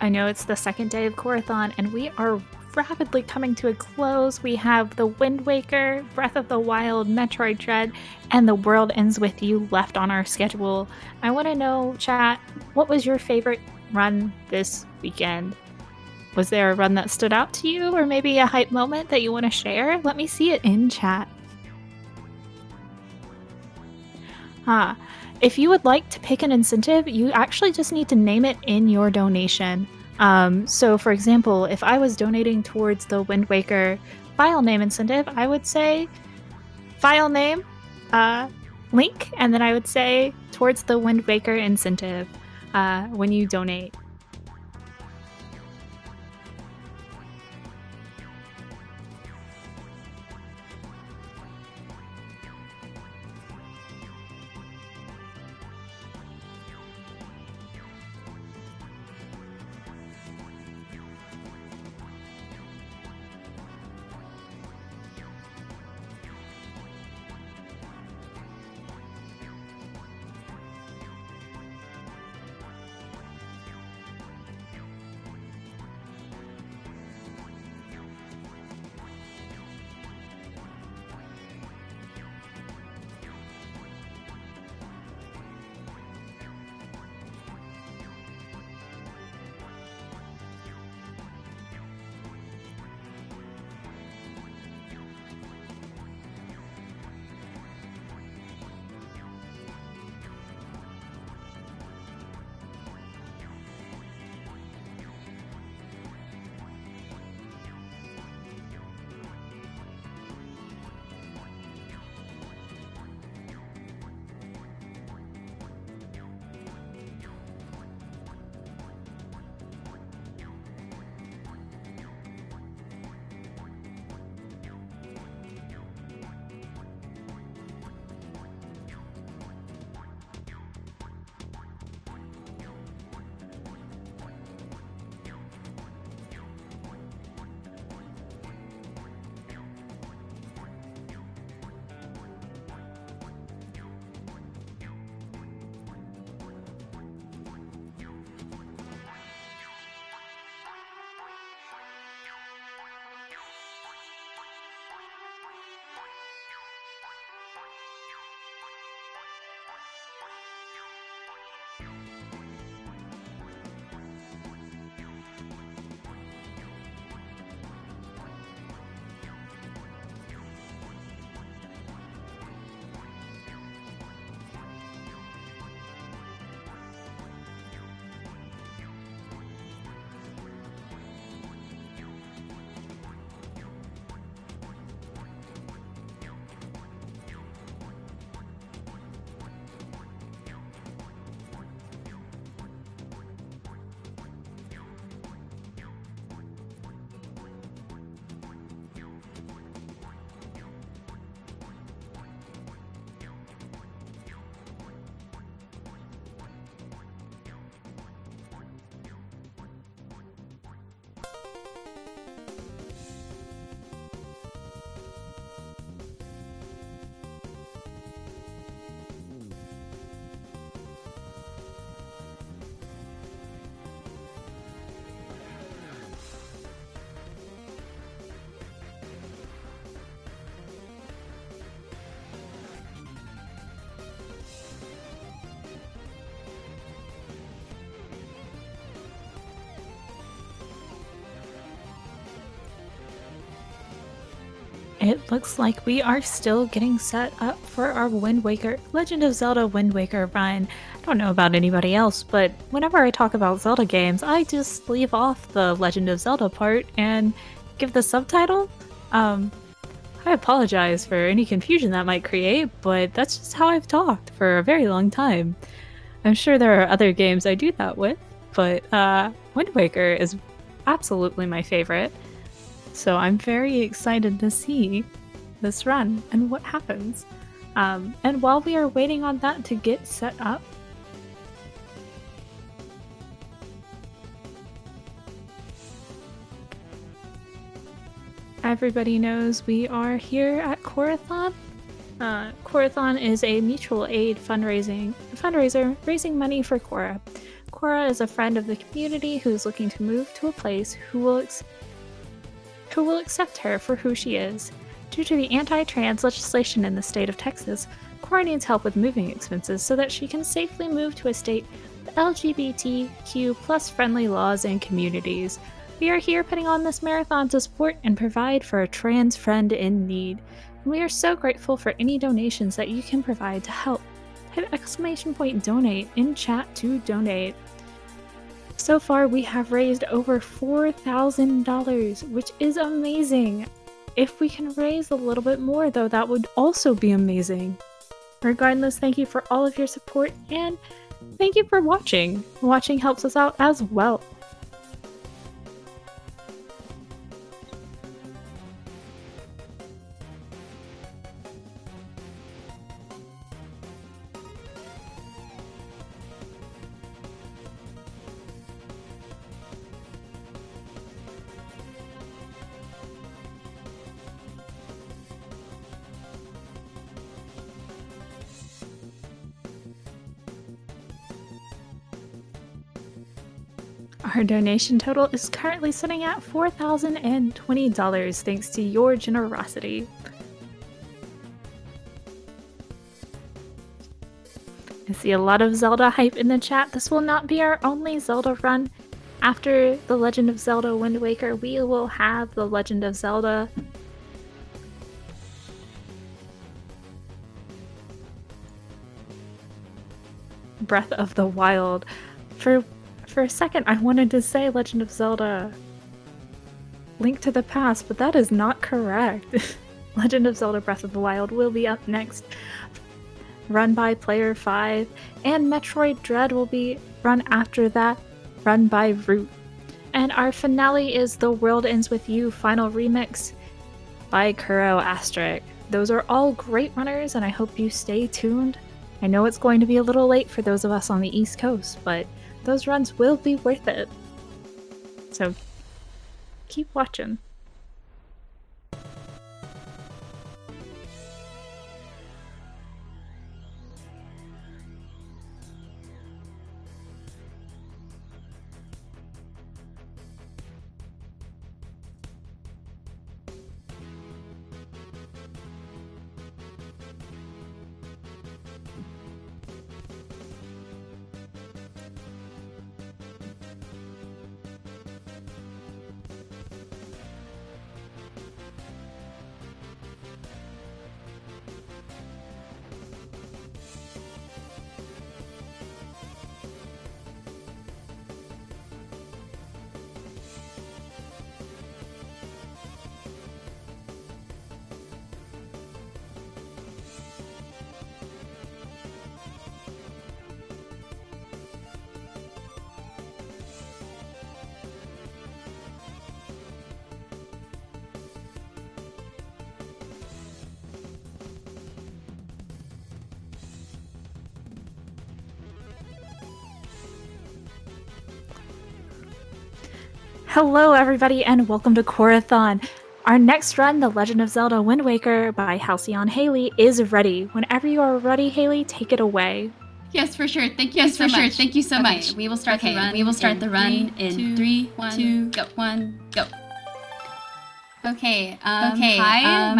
I know it's the second day of Corathon, and we are rapidly coming to a close. We have the Wind Waker, Breath of the Wild, Metroid Dread, and The World Ends With You left on our schedule. I want to know, chat, what was your favorite run this weekend? Was there a run that stood out to you, or maybe a hype moment that you want to share? Let me see it in chat. If you would like to pick an incentive, you actually just need to name it in your donation. So for example, if I was donating towards the Wind Waker file name incentive, I would say file name, link, and then I would say towards the Wind Waker incentive when you donate. It looks like we are still getting set up for our Legend of Zelda Wind Waker run. I don't know about anybody else, but whenever I talk about Zelda games, I just leave off the Legend of Zelda part and give the subtitle. I apologize for any confusion that might create, but that's just how I've talked for a very long time. I'm sure there are other games I do that with, but Wind Waker is absolutely my favorite. So I'm very excited to see this run and what happens. And while we are waiting on that to get set up, everybody knows we are here at Corathon. Corathon is a mutual aid fundraiser raising money for Cora. Cora is a friend of the community who is looking to move to a place who will accept her for who she is. Due to the anti-trans legislation in the state of Texas, Cora needs help with moving expenses so that she can safely move to a state with LGBTQ plus friendly laws and communities. We are here putting on this marathon to support and provide for a trans friend in need. And we are so grateful for any donations that you can provide to help. Type !donate in chat to donate. So far, we have raised over $4,000, which is amazing. If we can raise a little bit more, though, that would also be amazing. Regardless, thank you for all of your support, and thank you for watching. Watching helps us out as well. Our donation total is currently sitting at $4,020 thanks to your generosity. I see a lot of Zelda hype in the chat. This will not be our only Zelda run. After The Legend of Zelda Wind Waker, we will have The Legend of Zelda Breath of the Wild. For a second, I wanted to say Legend of Zelda Link to the Past, but that is not correct. Legend of Zelda Breath of the Wild will be up next, run by Player 5, and Metroid Dread will be run after that, run by Root. And our finale is The World Ends With You Final Remix by Kuro Asterisk. Those are all great runners, and I hope you stay tuned. I know it's going to be a little late for those of us on the East Coast, but those runs will be worth it. So keep watching. Hello everybody and welcome to Corathon. Our next run, The Legend of Zelda Wind Waker by HalcyonHaley, is ready. Whenever you are ready, Haley, take it away. Yes, for sure. Thank you so much. Thank you so much. We will start the run. We will start the run in 3, 2, 1, go. Okay. Hi.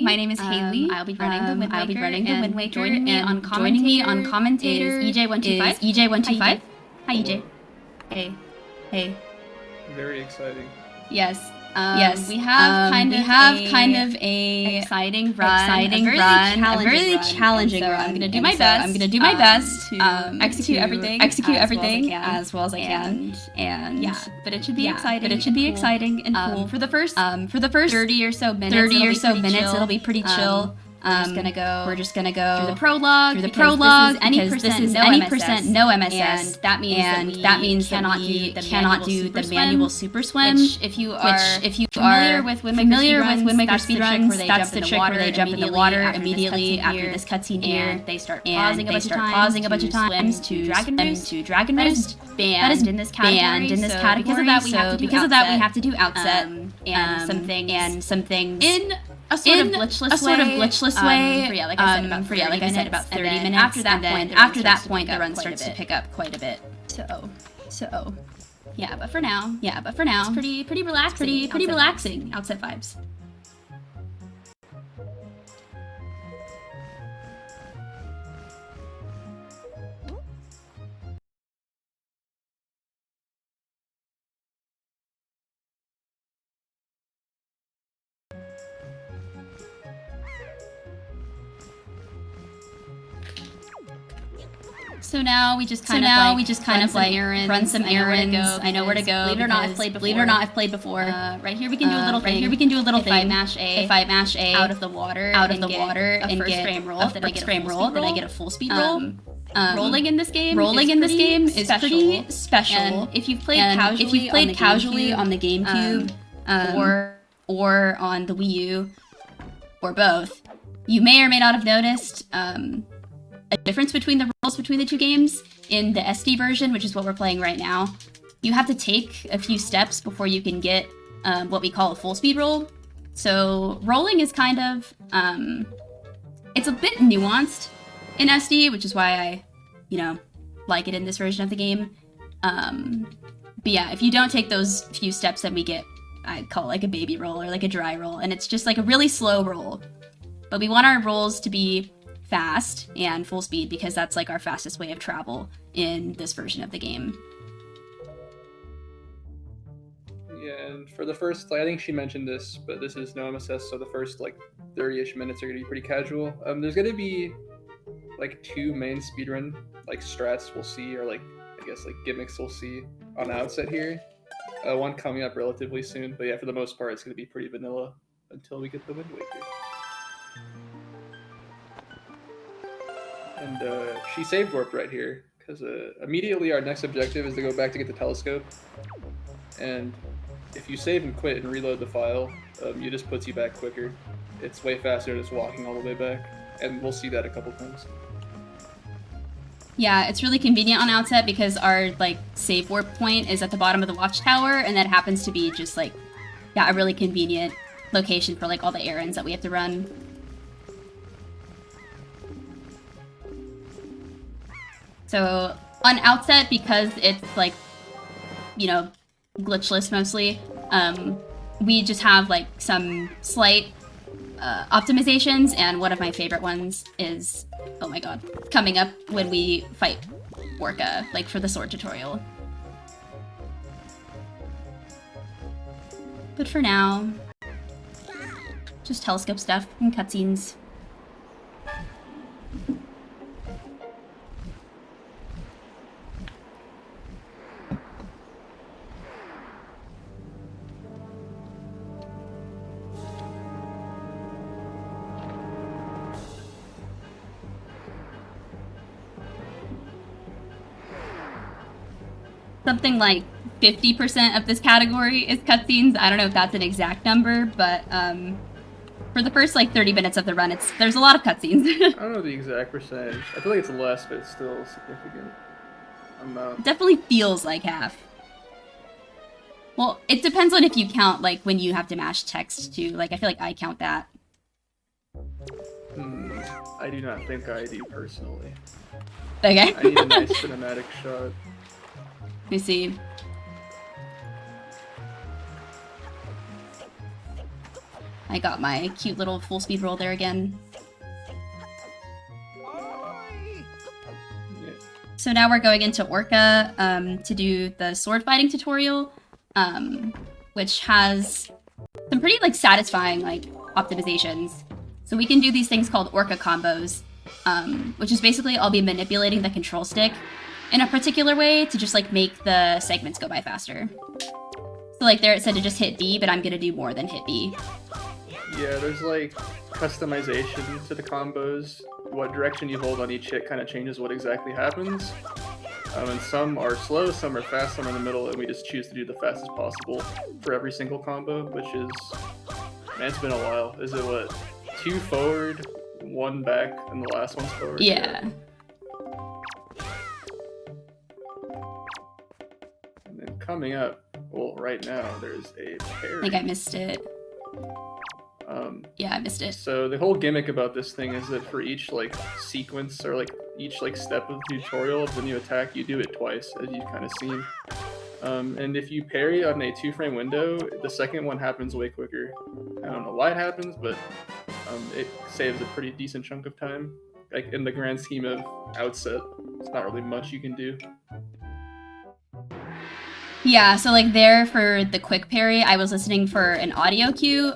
My name is Haley. I'll be running the Wind Waker. Joining me on commentator is EJ125. Hi, EJ. Hey. Very exciting. Yes. We have kind of a exciting run, a really challenging run. I'm gonna do my best to execute everything as well as I can. And yeah, but it should be exciting and cool. For the first 30 or so minutes, it'll be pretty chill. We're just gonna go through the prologue because this is any percent no MSS, and that means we cannot do the manual super swim. Which if you are familiar with Wind Waker speedruns, that's the trick where they jump in the water immediately after this cutscene here. They start pausing a bunch of times to Dragon Boost. That is banned in this category. Because of that, we have to do outset and some things in a sort of glitchless way. Like I said, about 30 minutes. After that point, the run starts to pick up quite a bit. So, yeah, but for now, it's pretty relaxing. Pretty relaxing outset vibes. So now we just kind of like run some errands. I know where to go. Believe it or not, I've played before. Right here we can do a little thing. If I mash A out of the water and get a first frame roll, then I get a full speed roll. Rolling in this game is pretty special. And if you've played casually on the GameCube or on the Wii U or both, you may or may not have noticed a difference between the rolls between the two games. In the SD version, which is what we're playing right now, you have to take a few steps before you can get what we call a full speed roll. So rolling is kind of, it's a bit nuanced in SD, which is why I, like it in this version of the game. But yeah, if you don't take those few steps, then we get, I call it like a baby roll or like a dry roll, and it's just like a really slow roll. But we want our rolls to be fast and full speed because that's like our fastest way of travel in this version of the game. Yeah, and for the first, I think she mentioned this, but this is no MSS, so the first 30-ish minutes are gonna be pretty casual. There's gonna be 2 main speedrun strats we'll see, or I guess gimmicks we'll see on the outset here. One coming up relatively soon, but yeah, for the most part it's gonna be pretty vanilla until we get the Wind Waker. And she save warped right here, because immediately our next objective is to go back to get the telescope. And if you save and quit and reload the file, it just puts you back quicker. It's way faster than just walking all the way back, and we'll see that a couple times. Yeah, it's really convenient on outset because our save warp point is at the bottom of the watchtower, and that happens to be just a really convenient location for all the errands that we have to run. So on outset, because it's glitchless mostly, we just have some slight optimizations, and one of my favorite ones is, oh my god, coming up when we fight Orca, for the sword tutorial. But for now, just telescope stuff and cutscenes. Something like 50% of this category is cutscenes. I don't know if that's an exact number, but for the first 30 minutes of the run, there's a lot of cutscenes. I don't know the exact percentage. I feel like it's less, but it's still significant amount. It definitely feels like half. Well, it depends on if you count when you have to mash text too. I feel like I count that. I do not think I do personally. Okay. I need a nice cinematic shot. Let me see. I got my cute little full speed roll there again. Yeah. So now we're going into Orca to do the sword fighting tutorial, which has some pretty satisfying optimizations. So we can do these things called Orca combos, which is basically I'll be manipulating the control stick in a particular way to just make the segments go by faster. So there it said to just hit B, but I'm gonna do more than hit B. Yeah, there's customization to the combos. What direction you hold on each hit kind of changes what exactly happens. And some are slow, some are fast, some are in the middle, and we just choose to do the fastest possible for every single combo, which is, man, it's been a while. Is it what, 2 forward, 1 back, and the last one's forward? Yeah. And then coming up, well, right now, there's a parry. I think I missed it. Yeah, I missed it. So the whole gimmick about this thing is that for each sequence or each like step of the tutorial of the new attack, you do it twice, as you've kind of seen. And if you parry on a 2-frame window, the second one happens way quicker. I don't know why it happens, but it saves a pretty decent chunk of time. Like in the grand scheme of outset, it's not really much you can do. Yeah, so like there for the quick parry, I was listening for an audio cue,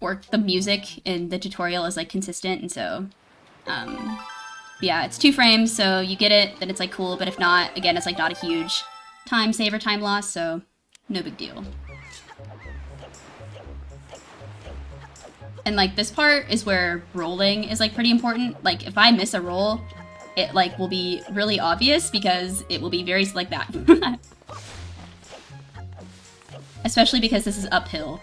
or the music in the tutorial is like consistent, and so, yeah, it's 2 frames, so you get it, then it's like cool, but if not, again, it's like not a huge time save or time loss, so no big deal. And like this part is where rolling is like pretty important. Like if I miss a roll, it like will be really obvious because it will be very like that. Especially because this is uphill.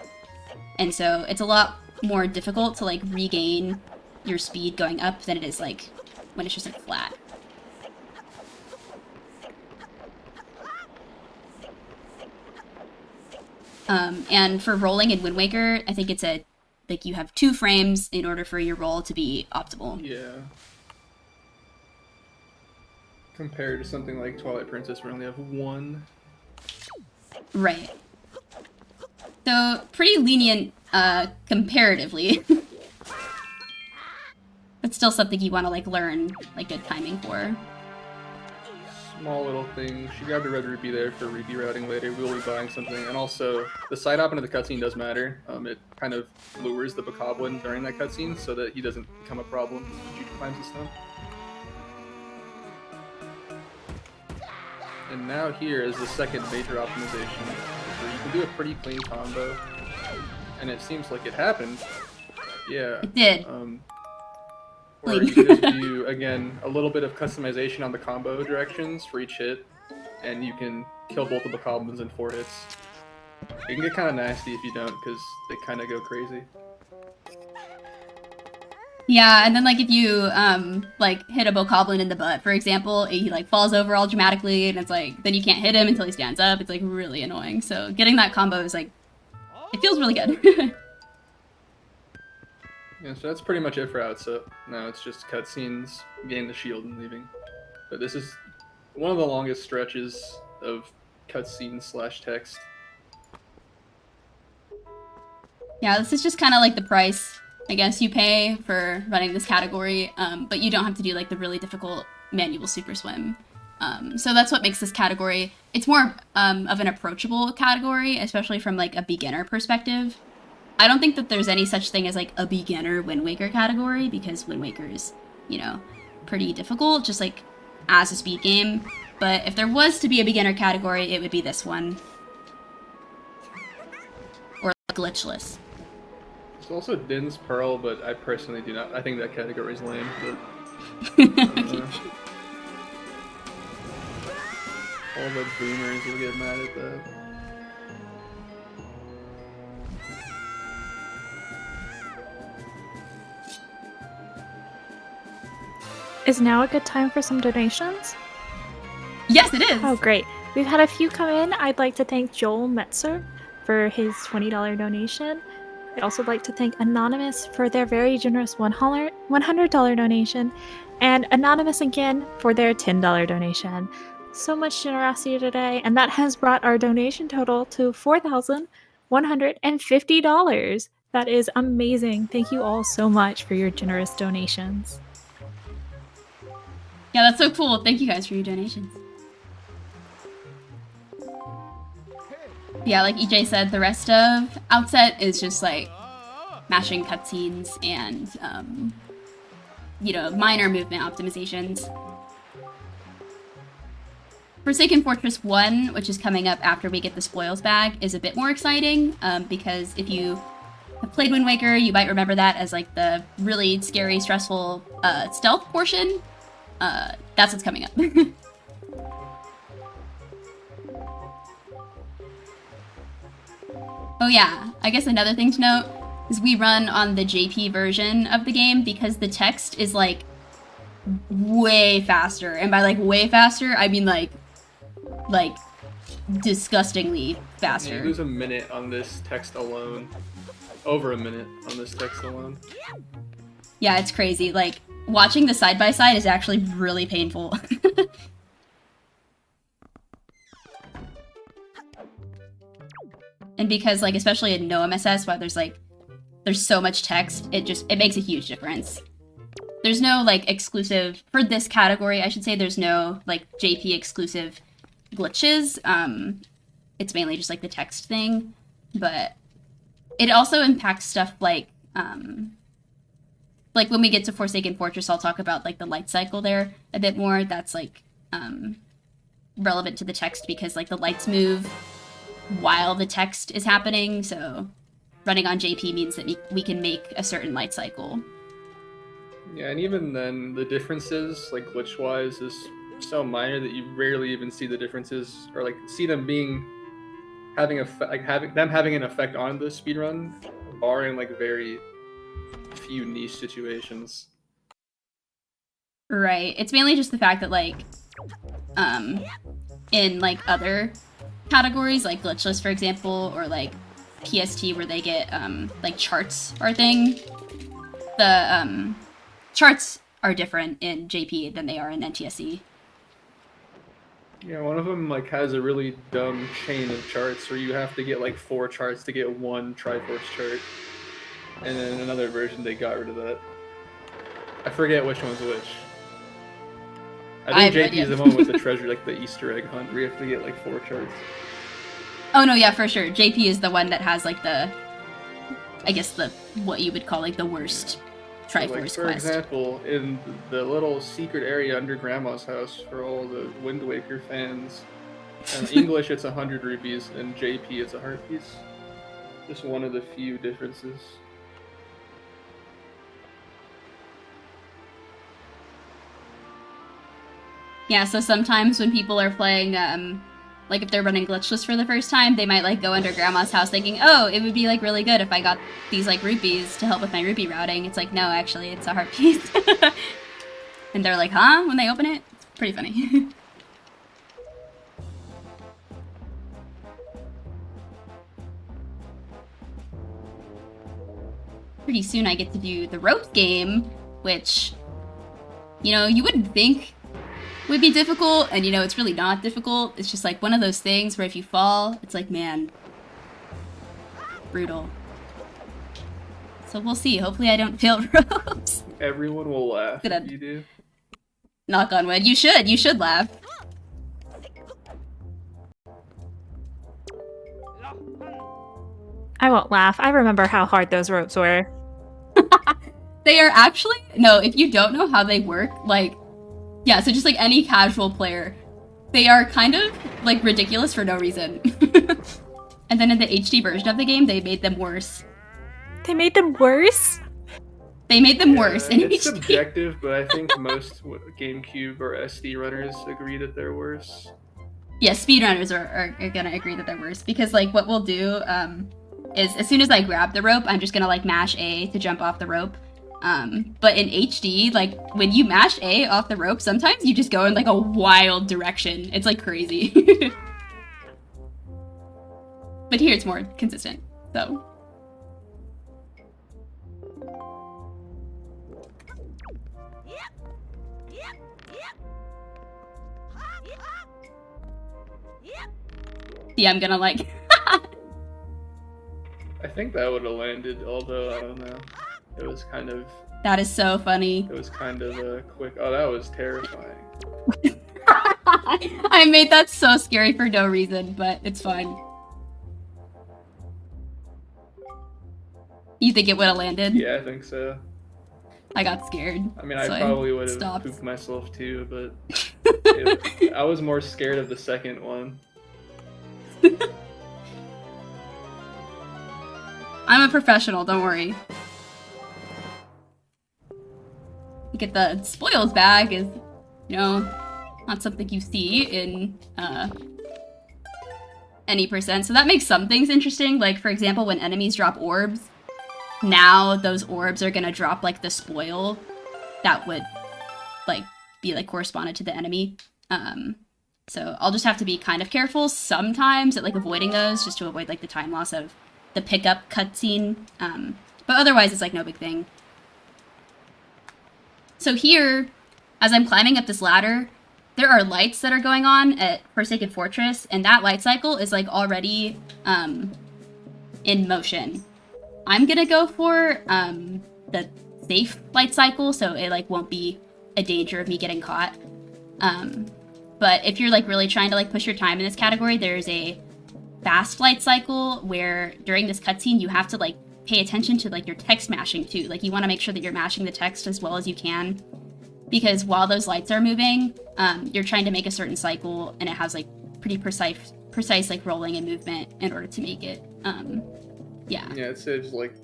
And so it's a lot more difficult to like regain your speed going up than it is like when it's just like flat. And for rolling in Wind Waker, I think it's like you have 2 frames in order for your roll to be optimal. Yeah. Compared to something like Twilight Princess, we only have 1. Right. So pretty lenient comparatively. But still something you want to like learn like good timing for. Small little thing. She grabbed a red ruby there for ruby routing later. We'll be buying something. And also, the side hop into the cutscene does matter. It kind of lures the bokoblin during that cutscene so that he doesn't become a problem when Juju climbs the stump. And now here is the second major optimization, where you can do a pretty clean combo. And it seems like it happened. Yeah. It did. Where you just do, again, a little bit of customization on the combo directions for each hit, and you can kill both of the bokoblins in 4 hits. It can get kind of nasty if you don't, because they kind of go crazy. Yeah, and then like if you like hit a bokoblin in the butt, for example, he like falls over all dramatically, and it's like then you can't hit him until he stands up. It's like really annoying. So getting that combo is like, it feels really good. Yeah, so that's pretty much it for outset. Now it's just cutscenes, getting the shield, and leaving. But this is one of the longest stretches of cutscene/text. Yeah, this is just kind of like the price, I guess, you pay for running this category, but you don't have to do like the really difficult manual super swim. So that's what makes this category, it's more of an approachable category, especially from like a beginner perspective. I don't think that there's any such thing as like a beginner Wind Waker category, because Wind Waker is, you know, pretty difficult, just like as a speed game. But if there was to be a beginner category, it would be this one. Or glitchless. There's also Din's Pearl, but I personally do not. I think that category is lame. But all the boomers will get mad at that. Is now a good time for some donations? Yes, it is! Oh, great. We've had a few come in. I'd like to thank Joel Metzer for his $20 donation. I'd also like to thank Anonymous for their very generous $100 donation, and Anonymous again for their $10 donation. So much generosity today, and that has brought our donation total to $4,150. That is amazing. Thank you all so much for your generous donations. Yeah, that's so cool. Thank you guys for your donations. Yeah, like EJ said, the rest of Outset is just like mashing cutscenes and, you know, minor movement optimizations. Forsaken Fortress 1, which is coming up after we get the spoils bag, is a bit more exciting, because if you have played Wind Waker, you might remember that as like the really scary, stressful stealth portion. That's what's coming up. Oh yeah, I guess another thing to note is we run on the JP version of the game because the text is like way faster. And by like way faster, I mean like disgustingly faster. Yeah, you lose a minute on this text alone. Over a minute on this text alone. Yeah, it's crazy. Like watching the side-by-side is actually really painful. And because, like, especially in no MSS, where there's so much text, it makes a huge difference. There's no, like, exclusive, for this category, I should say, there's no, like, JP exclusive glitches. It's mainly just, like, the text thing. But it also impacts stuff like when we get to Forsaken Fortress, I'll talk about, like, the light cycle there a bit more. That's, like, relevant to the text because, like, the lights move while the text is happening, so running on JP means that we can make a certain light cycle. Yeah, and even then, the differences, like, glitch-wise, is so minor that you rarely even see the differences, or, like, see them having an effect on the speedrun, barring, like, very few niche situations. Right. It's mainly just the fact that, like, in, like, other categories, like glitchless, for example, or, like, PST, where they get, like, charts are a thing, the, charts are different in JP than they are in NTSC. Yeah, one of them, like, has a really dumb chain of charts where you have to get, like, 4 charts to get one Triforce chart. And then in another version, they got rid of that. I forget which one's which. I think JP is the one with the treasure, like the Easter egg hunt, where you have to get, like, 4 charts. Oh, no, yeah, for sure. JP is the one that has, like, what you would call, like, the worst Triforce quest. For example, in the little secret area under Grandma's house for all the Wind Waker fans, in English it's 100 rupees, and JP it's a heart piece. Just one of the few differences. Yeah, so sometimes when people are playing, like, if they're running glitchless for the first time, they might, like, go under Grandma's house thinking, oh, it would be, like, really good if I got these, like, rupees to help with my rupee routing. It's like, no, actually, it's a heart piece. And they're like, huh? When they open it? It's pretty funny. Pretty soon I get to do the ropes game, which, you know, you wouldn't think would be difficult, and, you know, it's really not difficult. It's just, like, one of those things where if you fall, it's like, man, brutal. So we'll see. Hopefully I don't fail ropes. Everyone will laugh if you do. Knock on wood. You should. You should laugh. I won't laugh. I remember how hard those ropes were. They are actually... No, if you don't know how they work, like... Yeah, so just, like, any casual player, they are kind of, like, ridiculous for no reason. And then in the HD version of the game, they made them worse. They made them worse? They made them worse in it's HD. Subjective, but I think most GameCube or SD runners agree that they're worse. Yeah, speedrunners are gonna agree that they're worse, because, like, what we'll do, is as soon as I grab the rope, I'm just gonna, like, mash A to jump off the rope. But in HD, like, when you mash A off the rope, sometimes you just go in, like, a wild direction. It's, like, crazy. But here it's more consistent, so. Yeah, I'm gonna, like... I think that would have landed, although, I don't know. It was kind of... That is so funny. It was kind of a quick... Oh, that was terrifying. I made that so scary for no reason, but it's fine. You think it would have landed? Yeah, I think so. I got scared. I mean, I probably would have pooped myself too, but I was more scared of the second one. I'm a professional, don't worry. Get the spoils bag is, you know, not something you see in any percent. So that makes some things interesting. Like, for example, when enemies drop orbs, now those orbs are gonna drop, like, the spoil that would, like, be, like, corresponded to the enemy. So I'll just have to be kind of careful sometimes at, like, avoiding those, just to avoid, like, the time loss of the pickup cutscene. But otherwise, it's, like, no big thing. So here, as I'm climbing up this ladder, there are lights that are going on at Forsaken Fortress, and that light cycle is like already in motion. I'm gonna go for the safe light cycle, so it like won't be a danger of me getting caught. But if you're like really trying to like push your time in this category, there's a fast light cycle where during this cutscene you have to like pay attention to like your text mashing too. Like you want to make sure that you're mashing the text as well as you can, because while those lights are moving, you're trying to make a certain cycle, and it has like pretty precise like rolling and movement in order to make it. Yeah, it saves like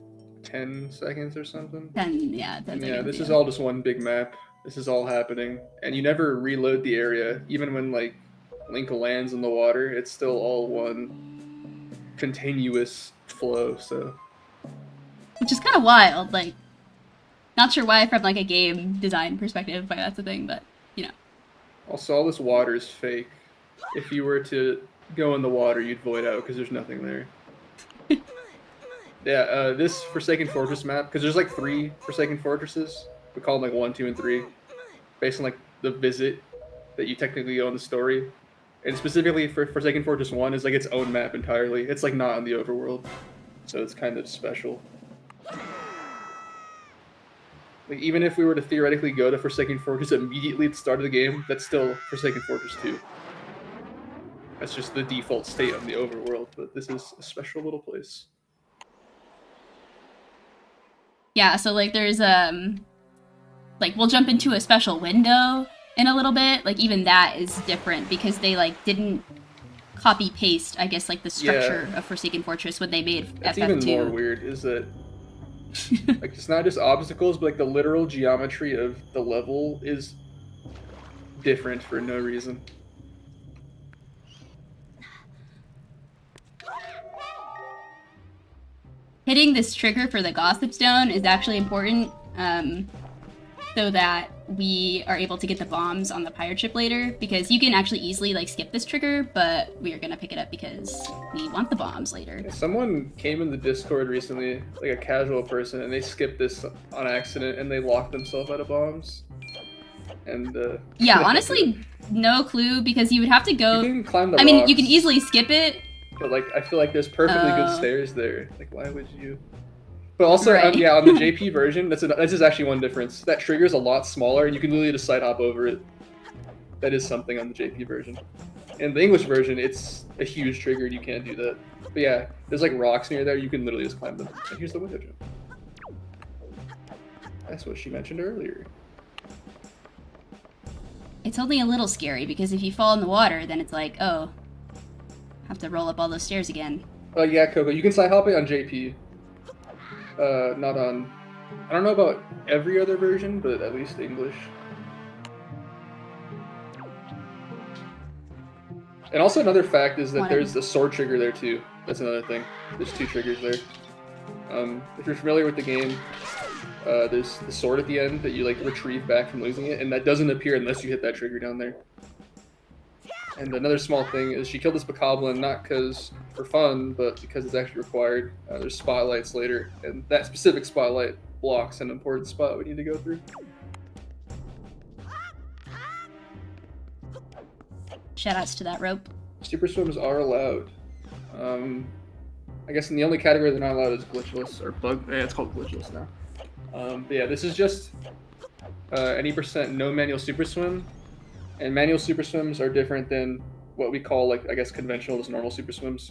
10 seconds or something. 10 seconds. Yeah, this is all just one big map. This is all happening, and you never reload the area. Even when like Link lands in the water, it's still all one continuous flow. So, which is kind of wild. Like, not sure why from like a game design perspective, but that's the thing. But you know. Also, all this water is fake. If you were to go in the water, you'd void out because there's nothing there. Yeah, this Forsaken Fortress map, because there's like 3 Forsaken Fortresses. We call them like 1, 2, and 3, based on like the visit that you technically go in the story. And specifically for Forsaken Fortress 1 is like its own map entirely. It's like not in the overworld, so it's kind of special. Like even if we were to theoretically go to Forsaken Fortress immediately at the start of the game, that's still Forsaken Fortress 2. That's just the default state of the overworld, but this is a special little place. Yeah, so like there's like we'll jump into a special window in a little bit. Like even that is different because they like didn't copy paste, I guess, like the structure of Forsaken Fortress when they made FF2. It's even more weird is that like it's not just obstacles, but like the literal geometry of the level is different for no reason. Hitting this trigger for the Gossip Stone is actually important, so that we are able to get the bombs on the pirate ship later, because you can actually easily like skip this trigger, but we are gonna pick it up because we want the bombs later. Someone came in the Discord recently, like a casual person, and they skipped this on accident and they locked themselves out of bombs. And yeah, honestly, no clue, because you would have to go. You can climb the I mean, rocks, you can easily skip it. But like, I feel like there's perfectly good stairs there. Like, why would you? But also, yeah, on the JP version, this is actually one difference. That trigger's a lot smaller, and you can literally just side hop over it. That is something on the JP version. In the English version, it's a huge trigger, and you can't do that. But yeah, there's like rocks near there, you can literally just climb them. And here's the window jump. That's what she mentioned earlier. It's only a little scary, because if you fall in the water, then it's like, oh, have to roll up all those stairs again. Yeah, Coco, you can side hop it on JP. Not on... I don't know about every other version, but at least English. And also another fact is that there's a sword trigger there too. That's another thing. There's 2 triggers there. If you're familiar with the game, there's the sword at the end that you like retrieve back from losing it, and that doesn't appear unless you hit that trigger down there. And another small thing is she killed this bokoblin not because for fun, but because it's actually required. There's spotlights later, and that specific spotlight blocks an important spot we need to go through. Shoutouts to that rope. Super swims are allowed. I guess in the only category they're not allowed is glitchless or bug. Yeah, it's called glitchless now. But yeah, this is just any % no manual super swim. And manual super swims are different than what we call, like, I guess, conventional as normal super swims.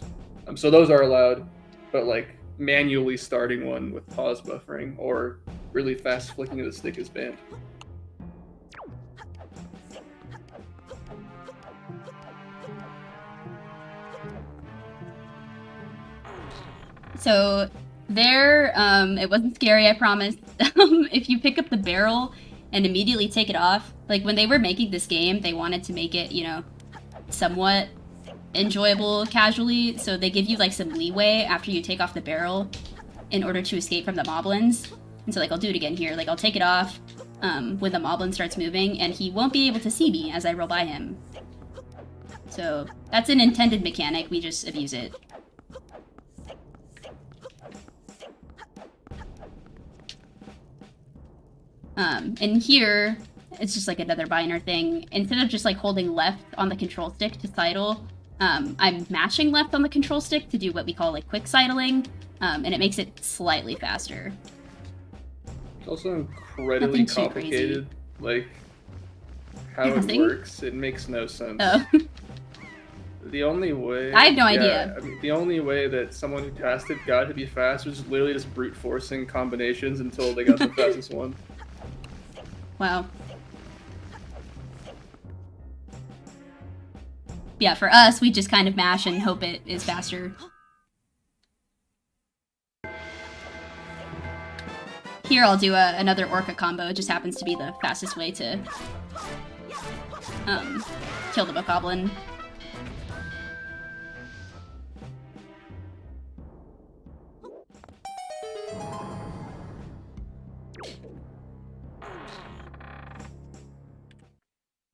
So those are allowed, but like manually starting one with pause buffering or really fast flicking of the stick is banned. So there, it wasn't scary, I promise. If you pick up the barrel and immediately take it off, like when they were making this game, they wanted to make it, you know, somewhat enjoyable casually, so they give you like some leeway after you take off the barrel in order to escape from the moblins. And so like I'll do it again here, like I'll take it off when the moblin starts moving, and he won't be able to see me as I roll by him. So that's an intended mechanic, we just abuse it. And here, it's just like another binary thing. Instead of just like holding left on the control stick to sidle, I'm mashing left on the control stick to do what we call like quick sidling, and it makes it slightly faster. It's also incredibly complicated, like how it works. It makes no sense. Oh. The only way... I have no idea. I mean, the only way that someone who tested got to be fast was literally just brute forcing combinations until they got the fastest one. Wow. Yeah, for us, we just kind of mash and hope it is faster. Here I'll do another Orca combo. It just happens to be the fastest way to kill the Bokoblin.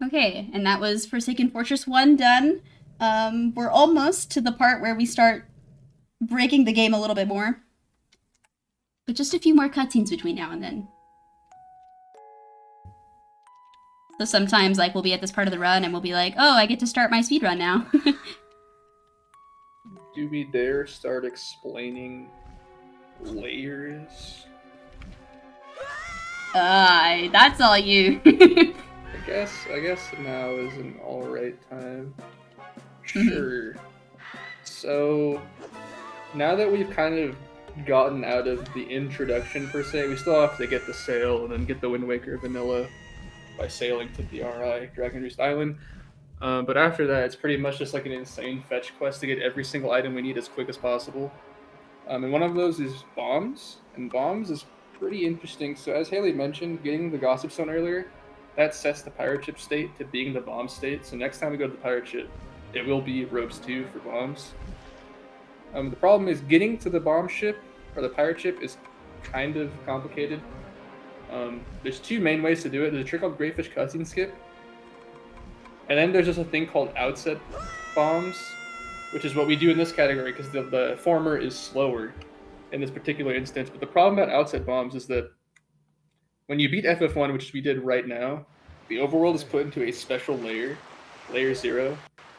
Okay, and that was Forsaken Fortress 1 done. We're almost to the part where we start breaking the game a little bit more. But just a few more cutscenes between now and then. So sometimes, like, we'll be at this part of the run and we'll be like, oh, I get to start my speedrun now. Do we dare start explaining layers? That's all you. I guess now is an alright time. Sure. So, now that we've kind of gotten out of the introduction per se, we still have to get the sail and then get the Wind Waker vanilla by sailing to the RI, Dragon Roost Island. But after that, it's pretty much just like an insane fetch quest to get every single item we need as quick as possible. And one of those is bombs, and bombs is pretty interesting. So as Haley mentioned, getting the Gossip Stone earlier, that sets the pirate ship state to being the bomb state. So next time we go to the pirate ship, it will be ropes 2 for bombs. The problem is getting to the bomb ship, or the pirate ship, is kind of complicated. There's two main ways to do it. There's a trick called Greatfish Cutscene Skip. And then there's just a thing called outset bombs, which is what we do in this category, because the former is slower in this particular instance. But the problem about outset bombs is that when you beat FF1, which we did right now, the overworld is put into a special layer, Layer 0,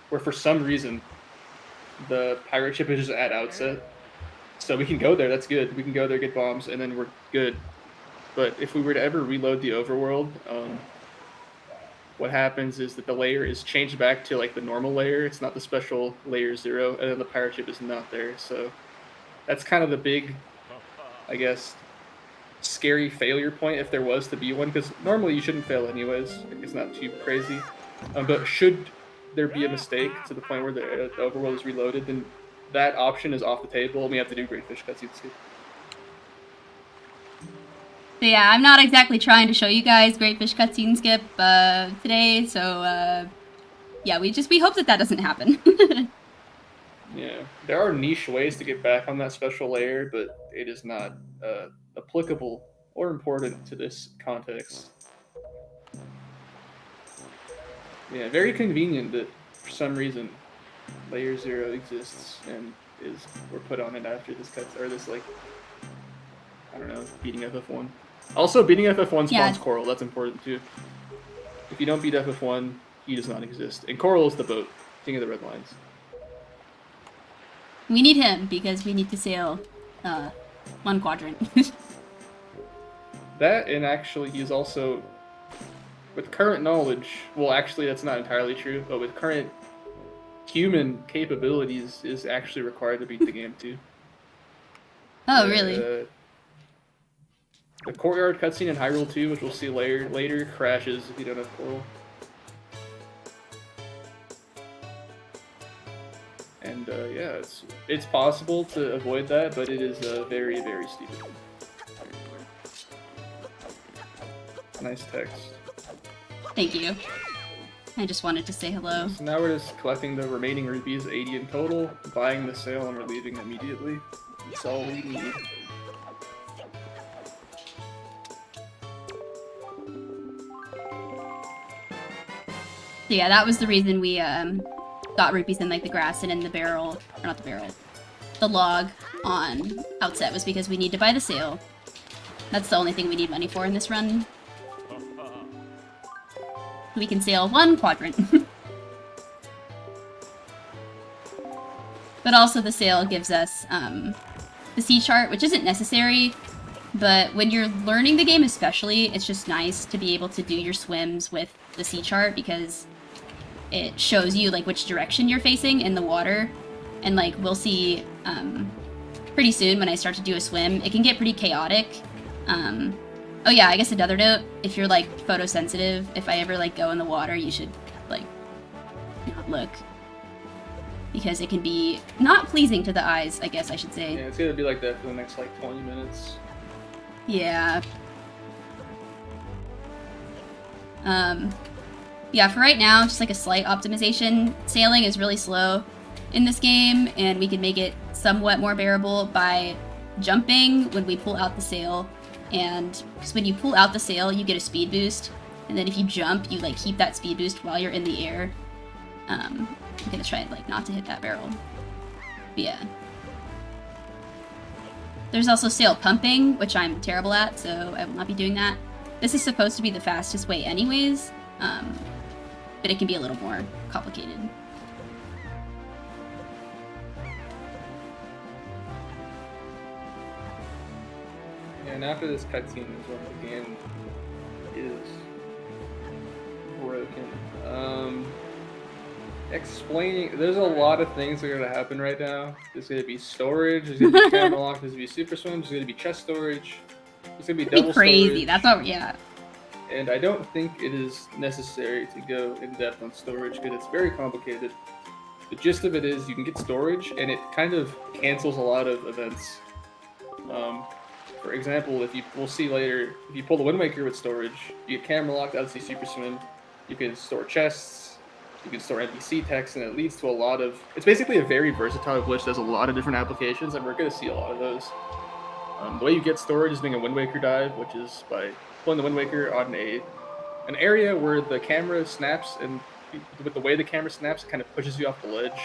where for some reason the pirate ship is just at outset. So we can go there, that's good. We can go there, get bombs, and then we're good. But if we were to ever reload the overworld, what happens is that the layer is changed back to like the normal layer. It's not the special Layer 0, and then the pirate ship is not there. So that's kind of the big, I guess, scary failure point if there was to be one, because normally you shouldn't fail anyways. It's not too crazy. But should there be a mistake to the point where the overworld is reloaded, then that option is off the table, and we have to do Greatfish Cutscene Skip. So yeah, I'm not exactly trying to show you guys Greatfish Cutscene Skip today, so yeah, we hope that doesn't happen. Yeah, there are niche ways to get back on that special layer, but it is not applicable or important to this context. Yeah, very convenient that for some reason Layer 0 exists and we're put on it after this like, I don't know, beating FF1. Also, beating FF1 spawns Coral, that's important too. If you don't beat FF1, he does not exist. And Coral is the boat, King of the Red Lines. We need him because we need to sail one quadrant. That, and actually he's also, with current knowledge, well actually that's not entirely true, but with current human capabilities is actually required to beat the game too. Oh, really? The Courtyard cutscene in Hyrule 2, which we'll see later, crashes if you don't have Coral. And yeah, it's possible to avoid that, but it is very, very steep. Nice text. Thank you. I just wanted to say hello. So now we're just collecting the remaining rupees, 80 in total, buying the sale, and we're leaving immediately. That's all we need. So yeah, that was the reason we got rupees in like the grass and in the barrel, or not the barrel, the log on Outset, was because we need to buy the sail. That's the only thing we need money for in this run. We can sail 1 quadrant. But also the sail gives us the sea chart, which isn't necessary, but when you're learning the game especially, it's just nice to be able to do your swims with the sea chart because it shows you like which direction you're facing in the water. And like we'll see pretty soon when I start to do a swim, it can get pretty chaotic. Oh yeah, I guess another note, if you're like photosensitive, if I ever like go in the water, you should like not look. Because it can be not pleasing to the eyes, I guess I should say. Yeah, it's gonna be like that for the next like 20 minutes. Yeah. Yeah, for right now, just like a slight optimization. Sailing is really slow in this game, and we can make it somewhat more bearable by jumping when we pull out the sail. And because when you pull out the sail, you get a speed boost, and then if you jump, you like keep that speed boost while you're in the air. I'm gonna try like not to hit that barrel. But yeah. There's also sail pumping, which I'm terrible at, so I will not be doing that. This is supposed to be the fastest way anyways, but it can be a little more complicated. Yeah, and after this cutscene is when the game is broken. Explaining, there's a lot of things that are going to happen right now. There's going to be storage, there's going to be camera lock, there's going to be super swim, there's going to be chest storage, there's going to be double crazy. Storage. That's all, yeah. And I don't think it is necessary to go in depth on storage because it's very complicated. The gist of it is you can get storage and it kind of cancels a lot of events. For example, we'll see later, if you pull the Wind Waker with storage, you get camera locked, obviously super swim, you can store chests, you can store NPC text, and it leads to a lot of... It's basically a very versatile glitch. There's a lot of different applications, and we're going to see a lot of those. The way you get storage is doing a Wind Waker dive, which is by pulling the Wind Waker on an area where the camera snaps, and with the way the camera snaps, it kind of pushes you off the ledge,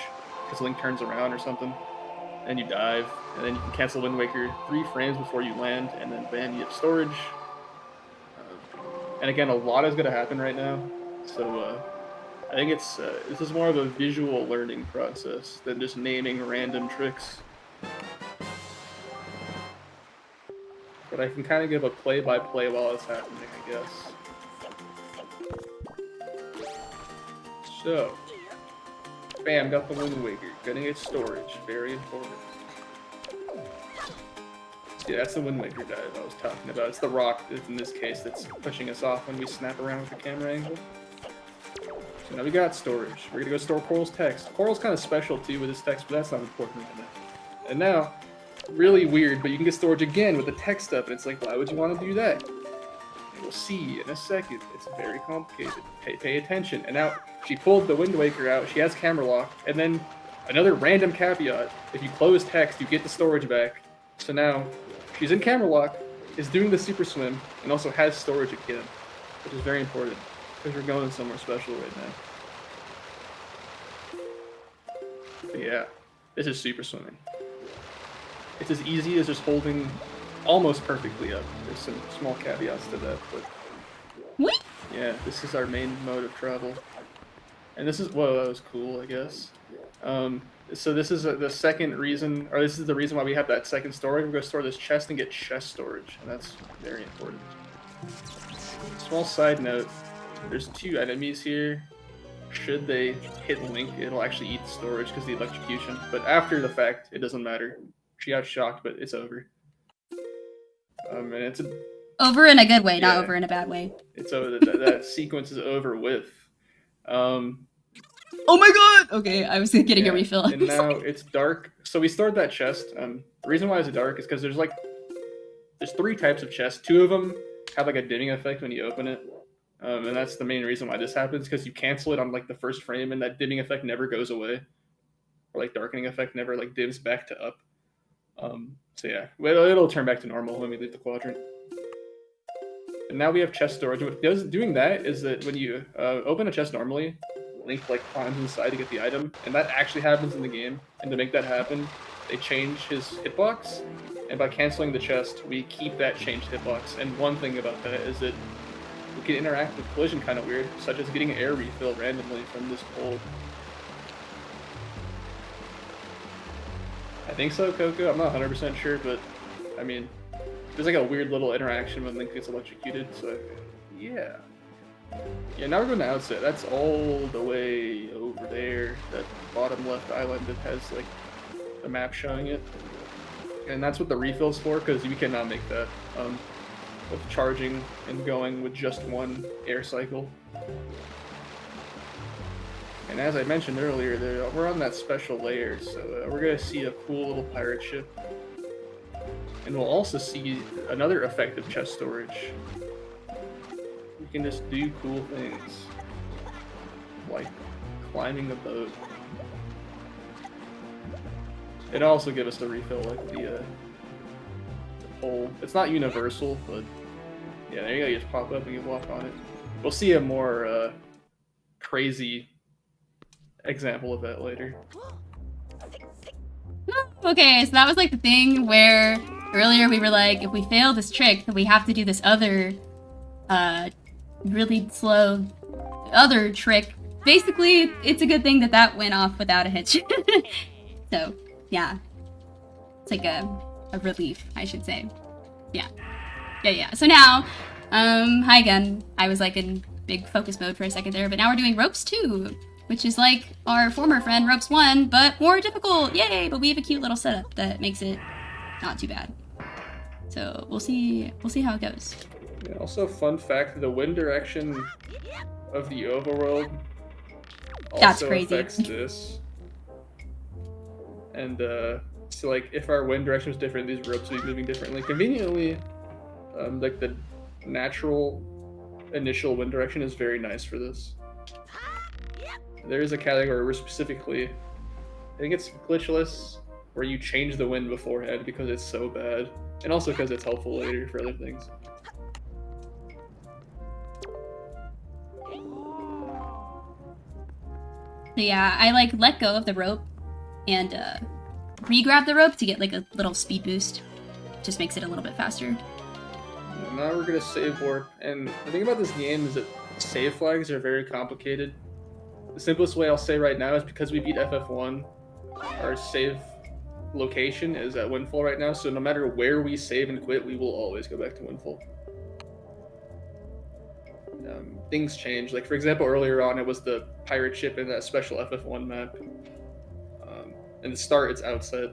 because Link turns around or something, and you dive, and then you can cancel Wind Waker 3 frames before you land, and then bam, you have storage. And again, a lot is going to happen right now, so... I think this is more of a visual learning process than just naming random tricks. But I can kind of give a play-by-play while it's happening, I guess. So, bam, got the Wind Waker. Gonna get storage, very important. Yeah, that's the Wind Waker dive I was talking about. It's the rock, in this case, that's pushing us off when we snap around with the camera angle. So now we got storage. We're gonna go store Coral's text. Coral's kind of special too with his text, but that's not important right now. And now, really weird, but you can get storage again with the text up, and it's like, why would you want to do that? And we'll see in a second. It's very complicated. Pay attention. And now, she pulled the Wind Waker out, she has camera lock, and then another random caveat. If you close text, you get the storage back. So now, she's in camera lock, is doing the super swim, and also has storage again, which is very important. Because we're going somewhere special right now. But yeah, this is super swimming. It's as easy as just holding almost perfectly up. There's some small caveats to that, but... What? Yeah, this is our main mode of travel. And this is... Whoa, that was cool, I guess. So this is the second reason, or this is the reason why we have that second storage. We're going to store this chest and get chest storage, and that's very important. Small side note. There's 2 enemies here. Should they hit Link, it'll actually eat the storage because of the electrocution. But after the fact, it doesn't matter. She got shocked, but it's over. And it's over in a good way, not over in a bad way. It's over. That sequence is over with. Oh my god! Okay, I was getting a refill. And now it's dark. So we stored that chest. The reason why it's dark is because there's 3 types of chests. 2 of them have like a dimming effect when you open it. And that's the main reason why this happens, because you cancel it on like the first frame and that dimming effect never goes away. Or like darkening effect never like dims back to up. So yeah, it'll turn back to normal when we leave the quadrant. And now we have chest storage. What doing that is that when you open a chest normally, Link like climbs inside to get the item, and that actually happens in the game. And to make that happen, they change his hitbox, and by canceling the chest, we keep that changed hitbox. And one thing about that is that we can interact with collision kind of weird, such as getting air refill randomly from this pole. I think so, Coco. I'm not 100% sure, but I mean, there's like a weird little interaction when Link gets electrocuted, so yeah. Yeah, now we're going to Outset. That's all the way over there, that bottom left island that has like the map showing it. And that's what the refill's for, because we cannot make that with charging and going with just one air cycle. And as I mentioned earlier, we're on that special layer, so we're going to see a cool little pirate ship. And we'll also see another effective chest storage. We can just do cool things, like climbing a boat. It'll also give us the refill, like the pole. It's not universal, but yeah, there you go, you just pop up and you walk on it. We'll see a more crazy example of that later. Okay, so that was like the thing where earlier we were like, if we fail this trick, then we have to do this other really slow other trick. Basically, it's a good thing that that went off without a hitch. So, yeah. It's like a relief, I should say. Yeah. Yeah. So now, hi again. I was like in big focus mode for a second there, but now we're doing Ropes 2, which is like our former friend Ropes 1, but more difficult. Yay! But we have a cute little setup that makes it not too bad. So we'll see how it goes. Yeah, also, fun fact, the wind direction of the overworld also affects this. And, so, like, if our wind direction was different, these ropes would be moving differently. Conveniently, like, the natural initial wind direction is very nice for this. There is a category where specifically, I think it's glitchless, where you change the wind beforehand because it's so bad. And also because it's helpful later for other things. So yeah, I like let go of the rope and re-grab the rope to get like a little speed boost. Just makes it a little bit faster. Now we're gonna save warp, and the thing about this game is that save flags are very complicated. The simplest way I'll say right now is because we beat FF1, our save location is at Windfall right now, so no matter where we save and quit, we will always go back to Windfall. Things change. Like, for example, earlier on, it was the pirate ship in that special FF1 map. And the start, it's Outset.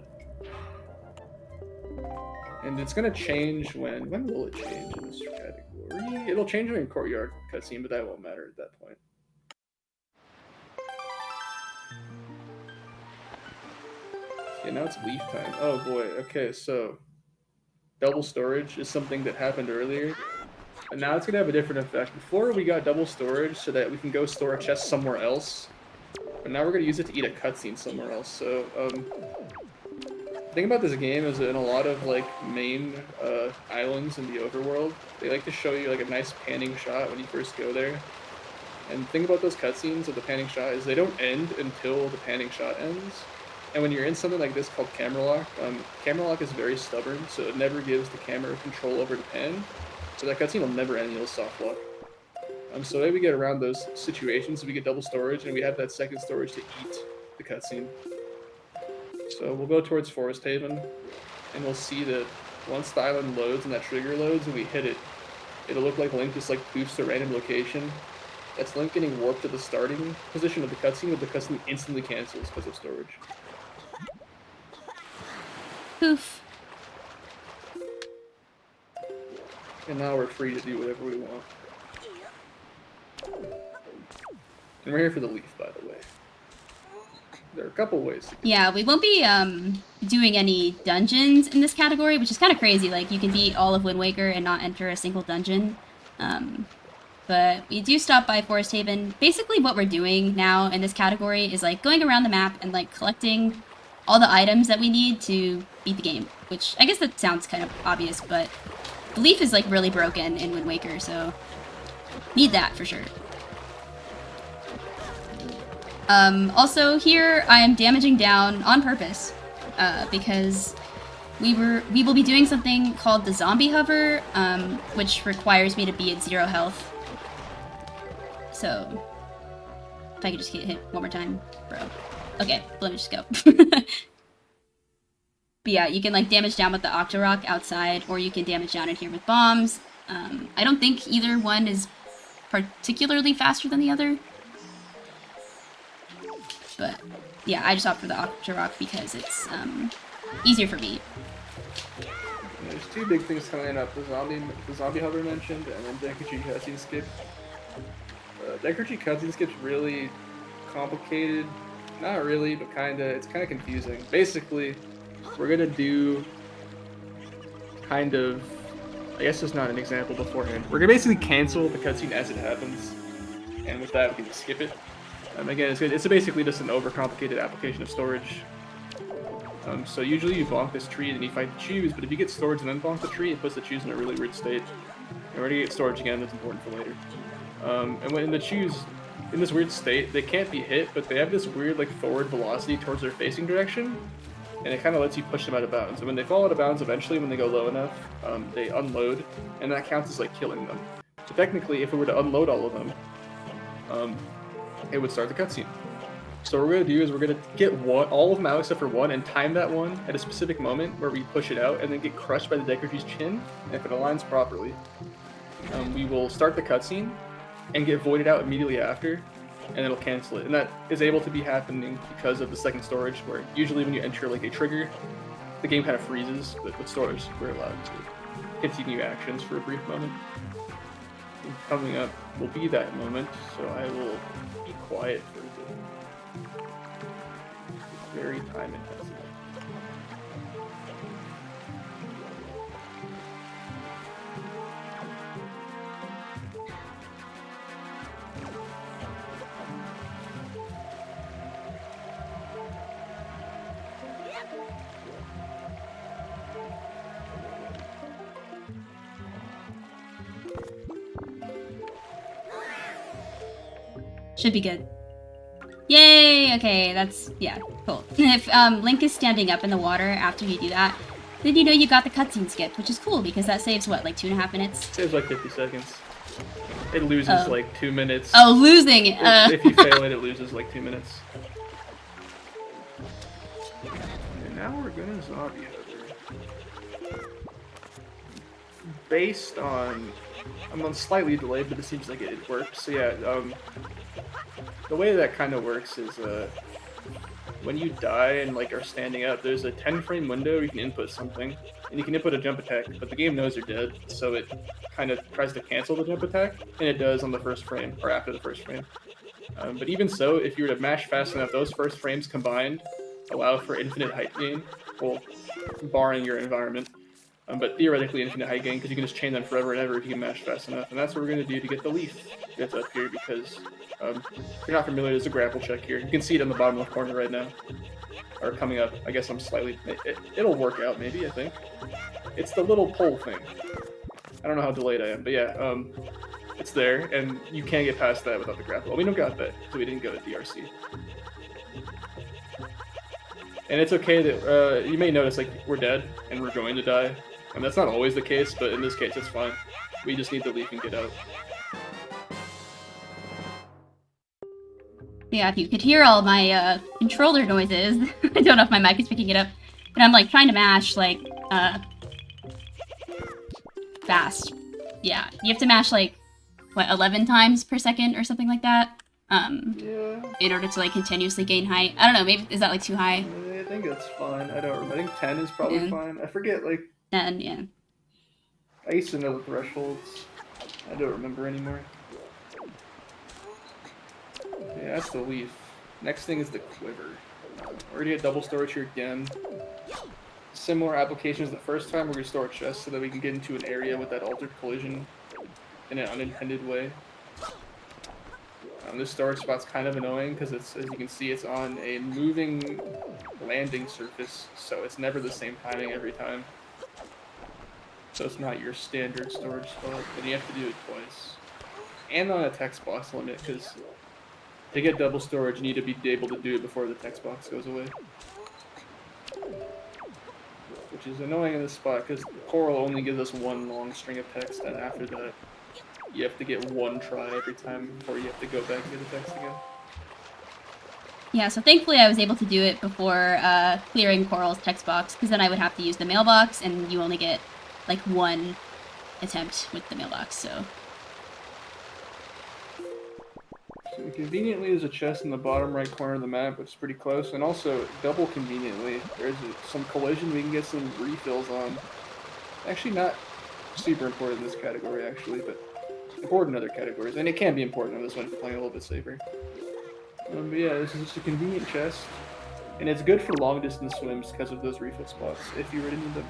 And it's gonna change when will it change in this category? It'll change during Courtyard cutscene, but that won't matter at that point. Okay, now it's leaf time. Oh boy, okay, so double storage is something that happened earlier. And now it's going to have a different effect. Before we got double storage so that we can go store a chest somewhere else. But now we're going to use it to eat a cutscene somewhere else. So, the thing about this game is that in a lot of, like, main islands in the overworld, they like to show you, like, a nice panning shot when you first go there. And the thing about those cutscenes of the panning shot is they don't end until the panning shot ends. And when you're in something like this called camera lock is very stubborn, so it never gives the camera control over the pan. So that cutscene will never end, you'll soft lock. So the way we get around those situations is we get double storage, and we have that second storage to eat the cutscene. So we'll go towards Forest Haven, and we'll see that once the island loads and that trigger loads and we hit it, it'll look like Link just like poofs to a random location. That's Link getting warped to the starting position of the cutscene, but the cutscene instantly cancels because of storage. Poof. And now we're free to do whatever we want. And we're here for the leaf, by the way. There are a couple ways to get Yeah, we won't be doing any dungeons in this category, which is kind of crazy. Like, you can beat all of Wind Waker and not enter a single dungeon. But we do stop by Forest Haven. Basically, what we're doing now in this category is, like, going around the map and, like, collecting all the items that we need to beat the game. Which, I guess that sounds kind of obvious, but the leaf is, like, really broken in Wind Waker, so need that for sure. Also here I am damaging down on purpose, because we will be doing something called the zombie hover, which requires me to be at 0 health So, if I could just get hit one more time, bro. Okay, let me just go. But yeah, you can like damage down with the Octorok outside, or you can damage down in here with bombs. I don't think either one is particularly faster than the other. But yeah, I just opt for the Octorok because it's easier for me. There's two big things coming up: the zombie hover mentioned, and then Denkuchi cutscene skip. Denkuchi cutscene skip's really complicated. Not really, but kinda. It's kinda confusing. Basically, we're gonna do kind of. I guess there's not an example beforehand. We're gonna basically cancel the cutscene as it happens, and with that we can just skip it. Again, it's basically just an overcomplicated application of storage. So usually you bonk this tree and you fight the chews, but if you get storage and then bonk the tree, it puts the chews in a really weird state. And we're gonna get storage again, that's important for later. And when the chews, in this weird state, they can't be hit, but they have this weird like forward velocity towards their facing direction, and it kind of lets you push them out of bounds. And when they fall out of bounds, eventually when they go low enough, they unload, and that counts as like killing them. So technically, if we were to unload all of them, it would start the cutscene. So what we're going to do is we're going to get all of them out except for one, and time that one at a specific moment where we push it out, and then get crushed by the Denkuchi's chin. And if it aligns properly, we will start the cutscene and get voided out immediately after, and it'll cancel it. And that is able to be happening because of the second storage, where usually when you enter like a trigger, the game kind of freezes, but with storage we're allowed to continue actions for a brief moment. And coming up will be that moment, so I will be quiet for a bit. It's very time intensive. Should be good. Yay! Okay, that's, yeah, cool. If Link is standing up in the water after you do that, then you know you got the cutscene skipped, which is cool because that saves, what, like 2.5 minutes? Saves like 50 seconds. It loses like 2 minutes. Oh, losing! If you fail it, it loses like 2 minutes. And now we're gonna zombie hover. Based on... I'm slightly delayed, but it seems like it works. So yeah, the way that kind of works is when you die and like are standing up, there's a 10-frame window where you can input something, and you can input a jump attack, but the game knows you're dead, so it kind of tries to cancel the jump attack, and it does on the first frame, or after the first frame. But even so, if you were to mash fast enough, those first frames combined allow for infinite height gain, well, barring your environment. But theoretically infinite height gain, because you can just chain them forever and ever if you can mash fast enough. And that's what we're going to do to get the leaf that's up here, because if you're not familiar, there's a grapple check here. You can see it in the bottom left corner right now. Or coming up. I guess I'm slightly... It'll work out, maybe, I think. It's the little pole thing. I don't know how delayed I am, but yeah, it's there, and you can't get past that without the grapple. Well, we don't got that, so we didn't go to DRC. And it's okay that, you may notice, like, we're dead, and we're going to die. And that's not always the case, but in this case, it's fine. We just need to leave and get out. Yeah, if you could hear all my, controller noises, I don't know if my mic is picking it up, but I'm, like, trying to mash, like, fast. Yeah, you have to mash, like, what, 11 times per second or something like that? Yeah. In order to, like, continuously gain height. I don't know, maybe, is that, like, too high? I think that's fine. I don't remember. I think 10 is probably fine. I forget, like... 10, yeah. I used to know the thresholds. I don't remember anymore. Yeah, that's the leaf. Next thing is the quiver. We're gonna get double storage here again. Similar applications the first time, we're gonna store a chest so that we can get into an area with that altered collision in an unintended way. This storage spot's kind of annoying because it's, as you can see, it's on a moving landing surface, so it's never the same timing every time. So it's not your standard storage spot, and you have to do it twice. And on a text box limit, because to get double storage, you need to be able to do it before the text box goes away. Which is annoying in this spot, because Coral only gives us one long string of text, and after that, you have to get one try every time before you have to go back and get the text again. Yeah, so thankfully I was able to do it before clearing Coral's text box, because then I would have to use the mailbox, and you only get, like, one attempt with the mailbox, so... Conveniently, there's a chest in the bottom right corner of the map, which is pretty close, and also, double conveniently, there's some collision we can get some refills on. Actually, not super important in this category, actually, but important in other categories, and it can be important in this one if you're playing a little bit safer. But yeah, this is just a convenient chest, and it's good for long-distance swims because of those refill spots, if you were to need them.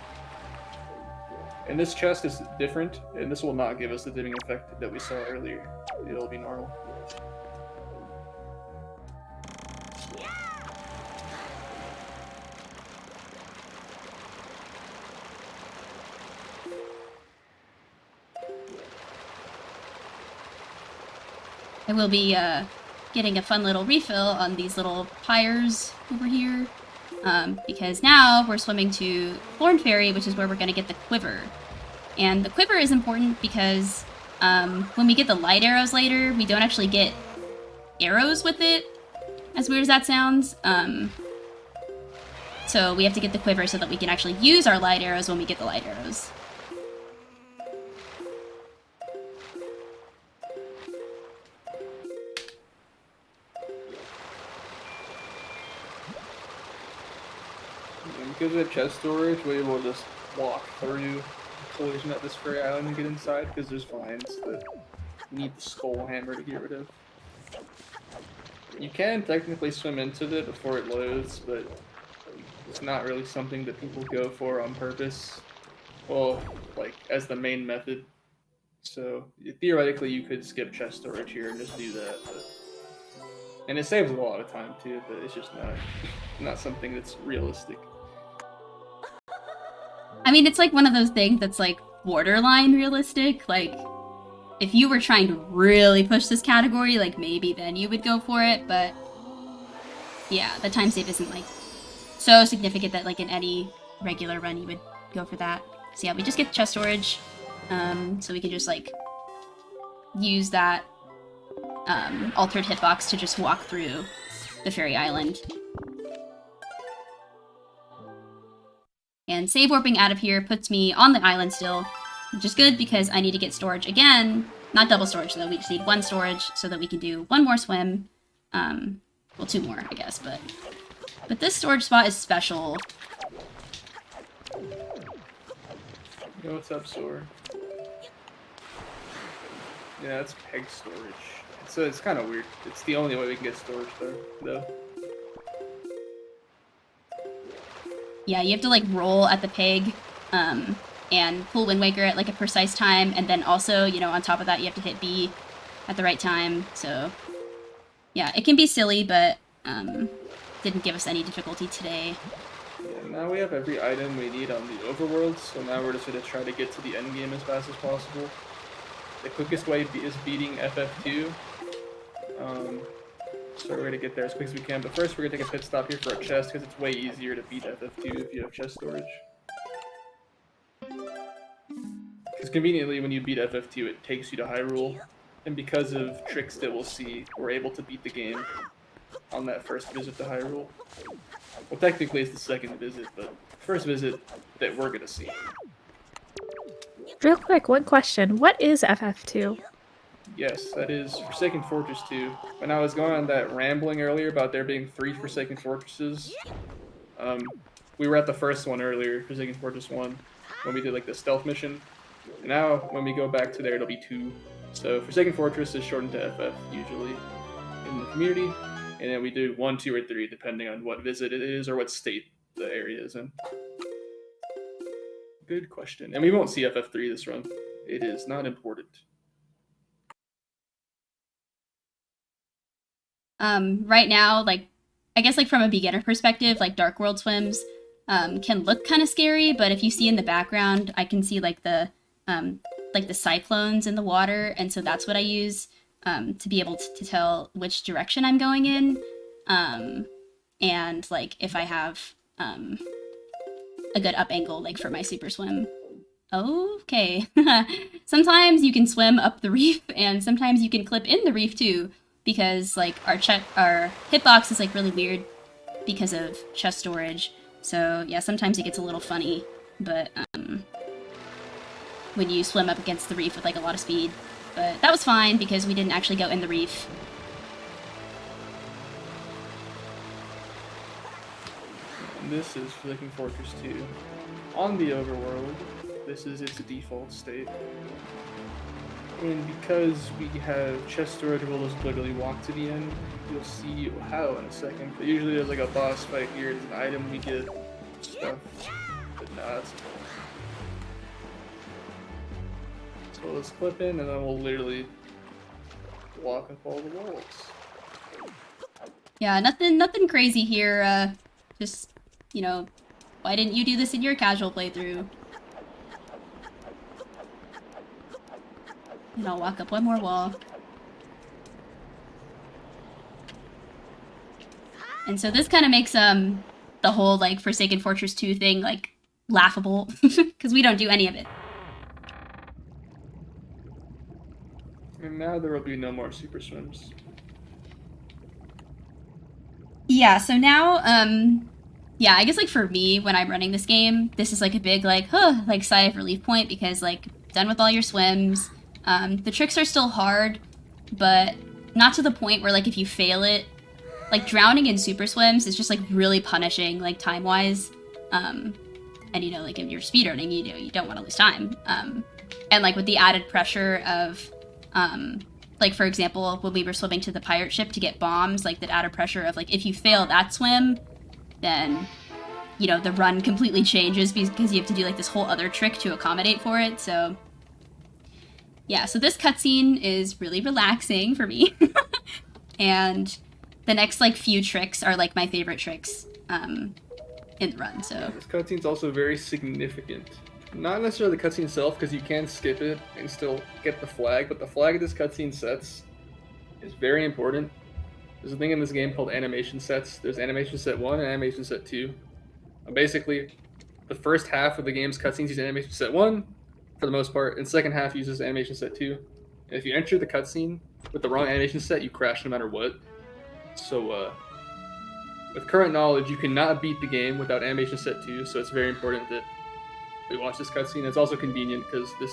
And this chest is different, and this will not give us the dimming effect that we saw earlier. It'll be normal. I will be getting a fun little refill on these little pyres over here, because now we're swimming to Thorn Ferry, which is where we're going to get the quiver. And the quiver is important because when we get the light arrows later, we don't actually get arrows with it, as weird as that sounds. So we have to get the quiver so that we can actually use our light arrows when we get the light arrows. Because we have chest storage, we're able to just walk through collision at this ferry island and get inside, because there's vines that you need the skull hammer to get rid of. You can technically swim into it before it loads, but it's not really something that people go for on purpose. Well, like, as the main method. So, theoretically, you could skip chest storage here and just do that, but... And it saves a lot of time, too, but it's just not something that's realistic. I mean, it's like one of those things that's like borderline realistic. Like, if you were trying to really push this category, like maybe then you would go for it, but yeah, the time save isn't like so significant that like in any regular run you would go for that. So yeah, we just get chest storage, so we can just like use that altered hitbox to just walk through the fairy island. And save warping out of here puts me on the island still, which is good because I need to get storage again. Not double storage though, we just need one storage so that we can do one more swim. Well, two more, I guess, but this storage spot is special. Yo, what's up, Sor? Yeah, it's peg storage. So it's kind of weird. It's the only way we can get storage though. Yeah, you have to like roll at the peg, and pull Wind Waker at like a precise time, and then also, you know, on top of that you have to hit B at the right time, so yeah, it can be silly, but didn't give us any difficulty today. Yeah, now we have every item we need on the overworld, so now we're just going to try to get to the end game as fast as possible. The quickest way is beating FF2, so we're going to get there as quick as we can, but first we're going to take a pit stop here for a chest, because it's way easier to beat FF2 if you have chest storage. Because conveniently, when you beat FF2, it takes you to Hyrule, and because of tricks that we'll see, we're able to beat the game on that first visit to Hyrule. Well, technically it's the second visit, but first visit that we're going to see. Real quick, one question. What is FF2? Yes, that is Forsaken Fortress 2. When I was going on that rambling earlier about there being 3 Forsaken Fortresses, we were at the first one earlier, Forsaken Fortress 1, when we did like the stealth mission. And now, when we go back to there, it'll be 2. So Forsaken Fortress is shortened to FF, usually, in the community. And then we do 1, 2, or 3, depending on what visit it is or what state the area is in. Good question. And we won't see FF3 this run. It is not important. Right now, like, I guess like from a beginner perspective, like Dark World swims can look kind of scary, but if you see in the background, I can see like the cyclones in the water, and so that's what I use to be able to tell which direction I'm going in, and like if I have a good up angle like for my super swim. Okay. Sometimes you can swim up the reef, and sometimes you can clip in the reef too, because like our hitbox is like really weird because of chest storage. So yeah, sometimes it gets a little funny, but when you swim up against the reef with like a lot of speed. But that was fine because we didn't actually go in the reef. And this is Flicking Fortress 2. On the overworld, this is its default state. And because we have chest storage, we'll just literally walk to the end. You'll see how in a second. But usually there's like a boss fight here, it's an item we get, stuff. But nah, it's okay. So let's clip in and then we'll literally walk up all the walls. Yeah, nothing crazy here. Just, you know, why didn't you do this in your casual playthrough? And I'll walk up one more wall. And so this kind of makes the whole like Forsaken Fortress 2 thing like laughable because we don't do any of it. And now there will be no more super swims. Yeah, so now yeah, I guess like for me when I'm running this game, this is like a big like like sigh of relief point because like done with all your swims. The tricks are still hard, but not to the point where like if you fail it, like drowning in super swims is just like really punishing like time wise. And you know, like if you're speedrunning, you don't want to lose time. And like with the added pressure of like for example, when we were swimming to the pirate ship to get bombs, like that added pressure of like if you fail that swim, then you know the run completely changes because you have to do like this whole other trick to accommodate for it. So yeah, so this cutscene is really relaxing for me. And the next like few tricks are like my favorite tricks in the run. So this cutscene's also very significant. Not necessarily the cutscene itself, because you can skip it and still get the flag, but the flag this cutscene sets is very important. There's a thing in this game called animation sets. There's animation set 1 and animation set 2. Basically, the first half of the game's cutscenes use animation set 1 for the most part, and the second half uses animation set 2. And if you enter the cutscene with the wrong animation set, you crash no matter what. So, with current knowledge, you cannot beat the game without animation set 2, so it's very important that we watch this cutscene. It's also convenient because this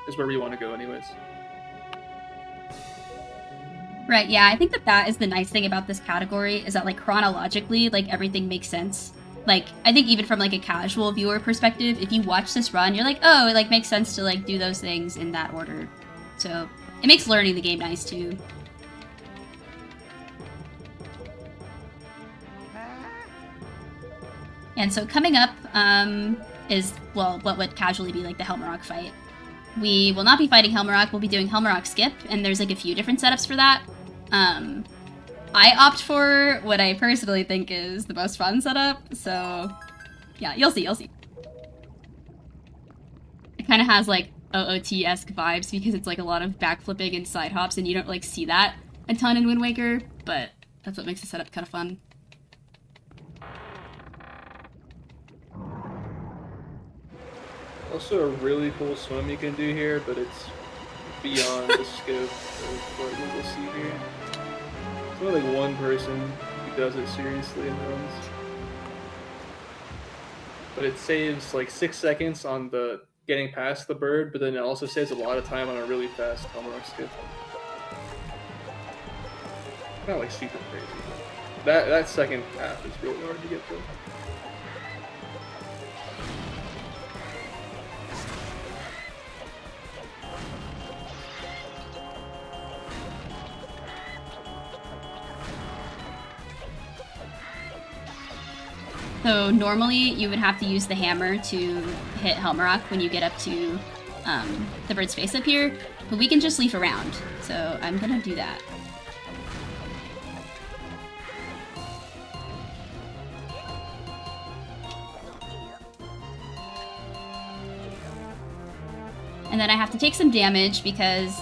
is where we want to go anyways. Right, yeah, I think that is the nice thing about this category, is that like chronologically, like everything makes sense. Like, I think even from like a casual viewer perspective, if you watch this run, you're like, oh, it like makes sense to like do those things in that order. So it makes learning the game nice too. And so coming up is, well, what would casually be like the Helmarok fight. We will not be fighting Helmarok, we'll be doing Helmarok Skip, and there's like a few different setups for that. I opt for what I personally think is the most fun setup, so yeah, you'll see. It kind of has like OOT-esque vibes because it's like a lot of backflipping and side hops, and you don't like see that a ton in Wind Waker, but that's what makes the setup kind of fun. Also a really cool swim you can do here, but it's beyond the scope of what we will see here. It's only like one person who does it seriously in runs. But it saves like 6 seconds on the getting past the bird, but then it also saves a lot of time on a really fast Helmarok skip. Not like super crazy. That second half is really hard to get through. So normally you would have to use the hammer to hit Helmarok when you get up to the bird's face up here, but we can just leaf around, so I'm gonna do that. And then I have to take some damage because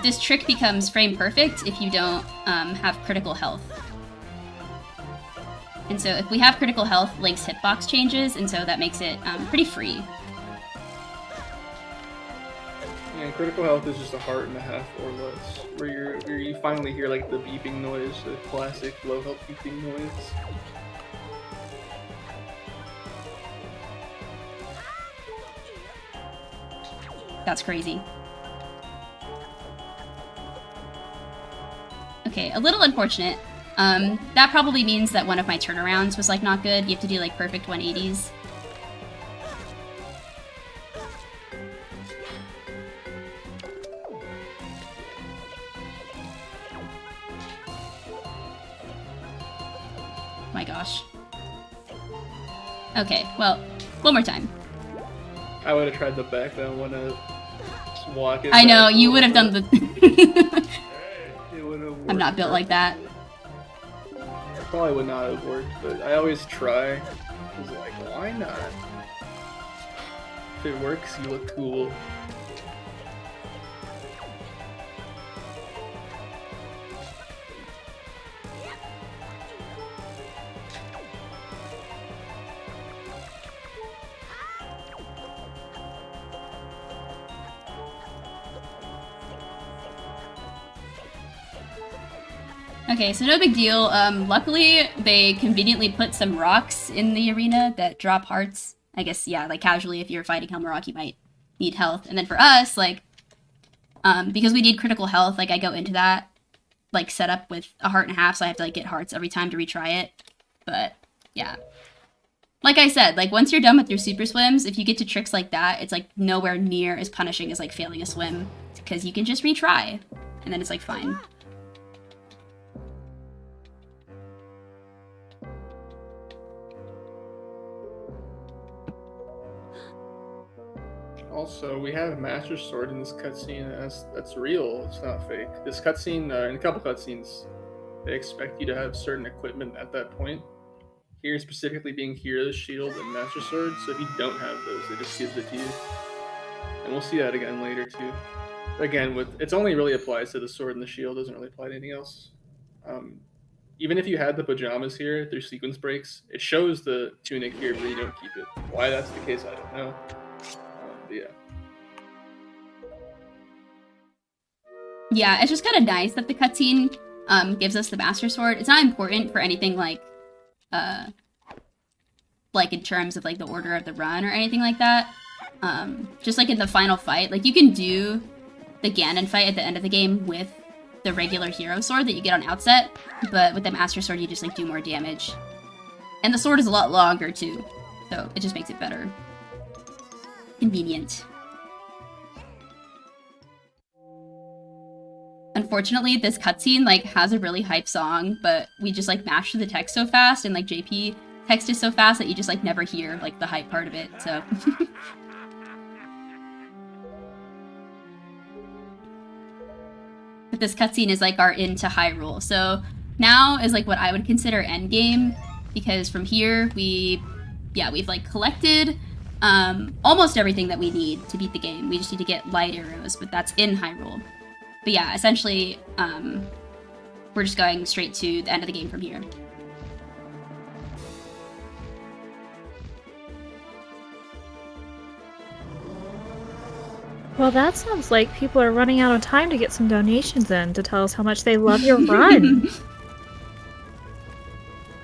this trick becomes frame perfect if you don't have critical health. And so if we have critical health, Link's hitbox changes, and so that makes it pretty free. And critical health is just a heart and a half or less, where you finally hear like the beeping noise, the classic low health beeping noise. That's crazy. Okay, a little unfortunate. That probably means that one of my turnarounds was like not good. You have to do like perfect 180s. My gosh. Okay, well, one more time. I would have tried the back down one to walk it. I know, you would have done the... I'm not built like that. It probably would not have worked, but I always try. It's like, why not? If it works, you look cool. Okay, so no big deal. Luckily, they conveniently put some rocks in the arena that drop hearts. I guess, yeah, like casually, if you're fighting Helm Rock, you might need health. And then for us, like, because we need critical health, like, I go into that, like, set up with a heart and a half, so I have to, like, get hearts every time to retry it. But, yeah. Like I said, like, once you're done with your super swims, if you get to tricks like that, it's, like, nowhere near as punishing as, like, failing a swim. Because you can just retry. And then it's, like, fine. Also, we have Master Sword in this cutscene. That's real. It's not fake. This cutscene, in a couple cutscenes, they expect you to have certain equipment at that point. Here, specifically being Hero's Shield and Master Sword. So if you don't have those, they just gives it to you. And we'll see that again later too. Again, it's only really applies to the sword and the shield. Doesn't really apply to anything else. Even if you had the pajamas here through sequence breaks, it shows the tunic here, but you don't keep it. Why that's the case, I don't know. Yeah. Yeah, it's just kind of nice that the cutscene gives us the Master Sword. It's not important for anything like in terms of like the order of the run or anything like that. Just like in the final fight, like you can do the Ganon fight at the end of the game with the regular hero sword that you get on outset, but with the Master Sword you just like do more damage. And the sword is a lot longer too, so it just makes it better. Convenient. Unfortunately, this cutscene like has a really hype song, but we just like mash through the text so fast, and like JP text is so fast that you just like never hear like the hype part of it. So. But this cutscene is like our into Hyrule. So now is like what I would consider endgame, because from here we've like collected almost everything that we need to beat the game. We just need to get light arrows, but that's in Hyrule. But yeah, essentially, we're just going straight to the end of the game from here. Well, that sounds like people are running out of time to get some donations in to tell us how much they love your run.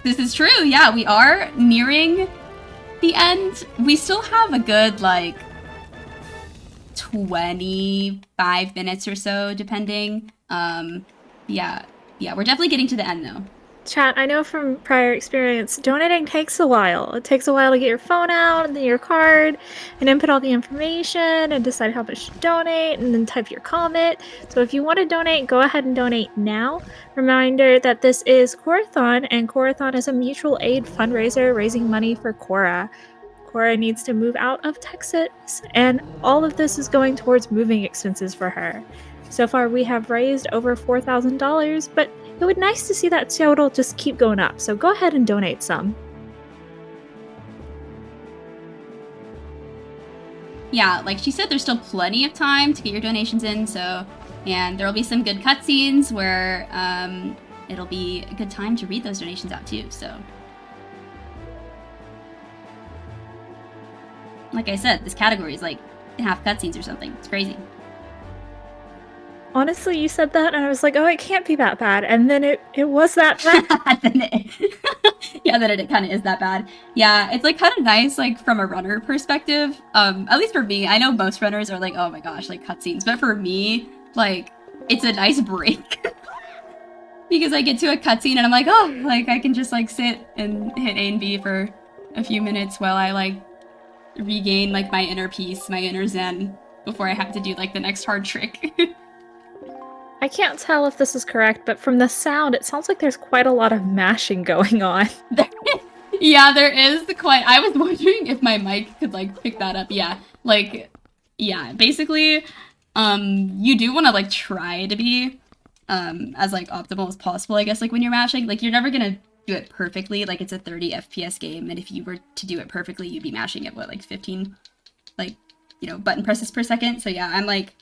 This is true, yeah, we are nearing the end. We still have a good, like, 25 minutes or so, depending. Yeah, we're definitely getting to the end, though. Chat, I know from prior experience, donating takes a while. It takes a while to get your phone out and then your card and input all the information and decide how much to donate and then type your comment. So if you want to donate, go ahead and donate now. Reminder that this is Corathon, and Corathon is a mutual aid fundraiser raising money for Cora. Cora needs to move out of Texas, and all of this is going towards moving expenses for her. So far, we have raised over $4,000, but it would be nice to see that total just keep going up, so go ahead and donate some. Yeah, like she said, there's still plenty of time to get your donations in, so, and there'll be some good cutscenes where it'll be a good time to read those donations out too, so. Like I said, this category is like half cutscenes or something. It's crazy. Honestly, you said that, and I was like, oh, it can't be that bad. And then it was that bad. Then it kind of is that bad. Yeah, it's like kind of nice, like from a runner perspective. At least for me, I know most runners are like, oh my gosh, like cutscenes. But for me, like, it's a nice break. Because I get to a cutscene and I'm like, oh, like I can just like sit and hit A and B for a few minutes while I like regain like my inner peace, my inner zen, before I have to do like the next hard trick. I can't tell if this is correct, but from the sound, it sounds like there's quite a lot of mashing going on. Yeah, there is quite. I was wondering if my mic could like pick that up. Yeah, like, yeah, basically, you do want to like try to be as like optimal as possible, I guess. Like when you're mashing, like you're never gonna do it perfectly. Like it's a 30 FPS game, and if you were to do it perfectly, you'd be mashing at what, like 15, like, you know, button presses per second. So yeah, I'm like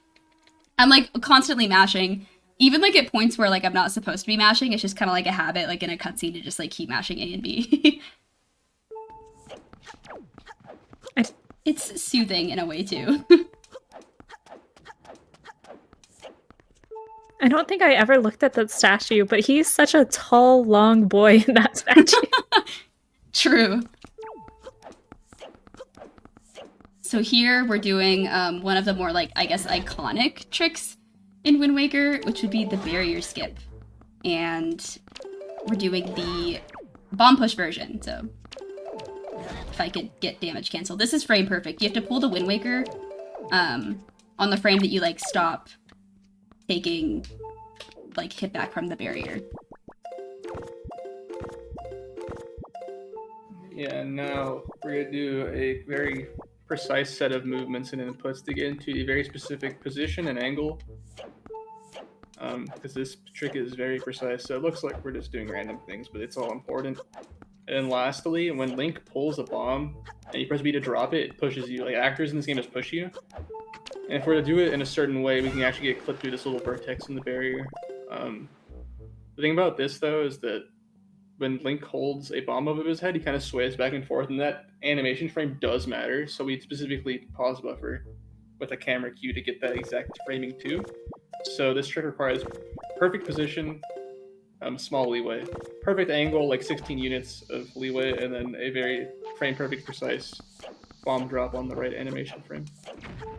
constantly mashing, even like at points where like I'm not supposed to be mashing. It's just kind of like a habit, like in a cutscene, to just like keep mashing A and B. It's soothing in a way too. I don't think I ever looked at that statue, but he's such a tall, long boy in that statue. True. So here we're doing one of the more, like, I guess, iconic tricks in Wind Waker, which would be the barrier skip. And we're doing the bomb push version, so if I could get damage canceled. This is frame perfect. You have to pull the Wind Waker on the frame that you, like, stop taking, like, hit back from the barrier. Yeah, now we're gonna do a very precise set of movements and inputs to get into a very specific position and angle. Because this trick is very precise, so it looks like we're just doing random things, but it's all important. And lastly, when Link pulls a bomb and you press B to drop it, it pushes you. Like, actors in this game just push you. And if we're to do it in a certain way, we can actually get clipped through this little vertex in the barrier. The thing about this, though, is that when Link holds a bomb above his head, he kind of sways back and forth, and that animation frame does matter, so we specifically pause buffer with a camera cue to get that exact framing too. So this trick requires perfect position, small leeway, perfect angle, like 16 units of leeway, and then a very frame-perfect, precise bomb drop on the right animation frame,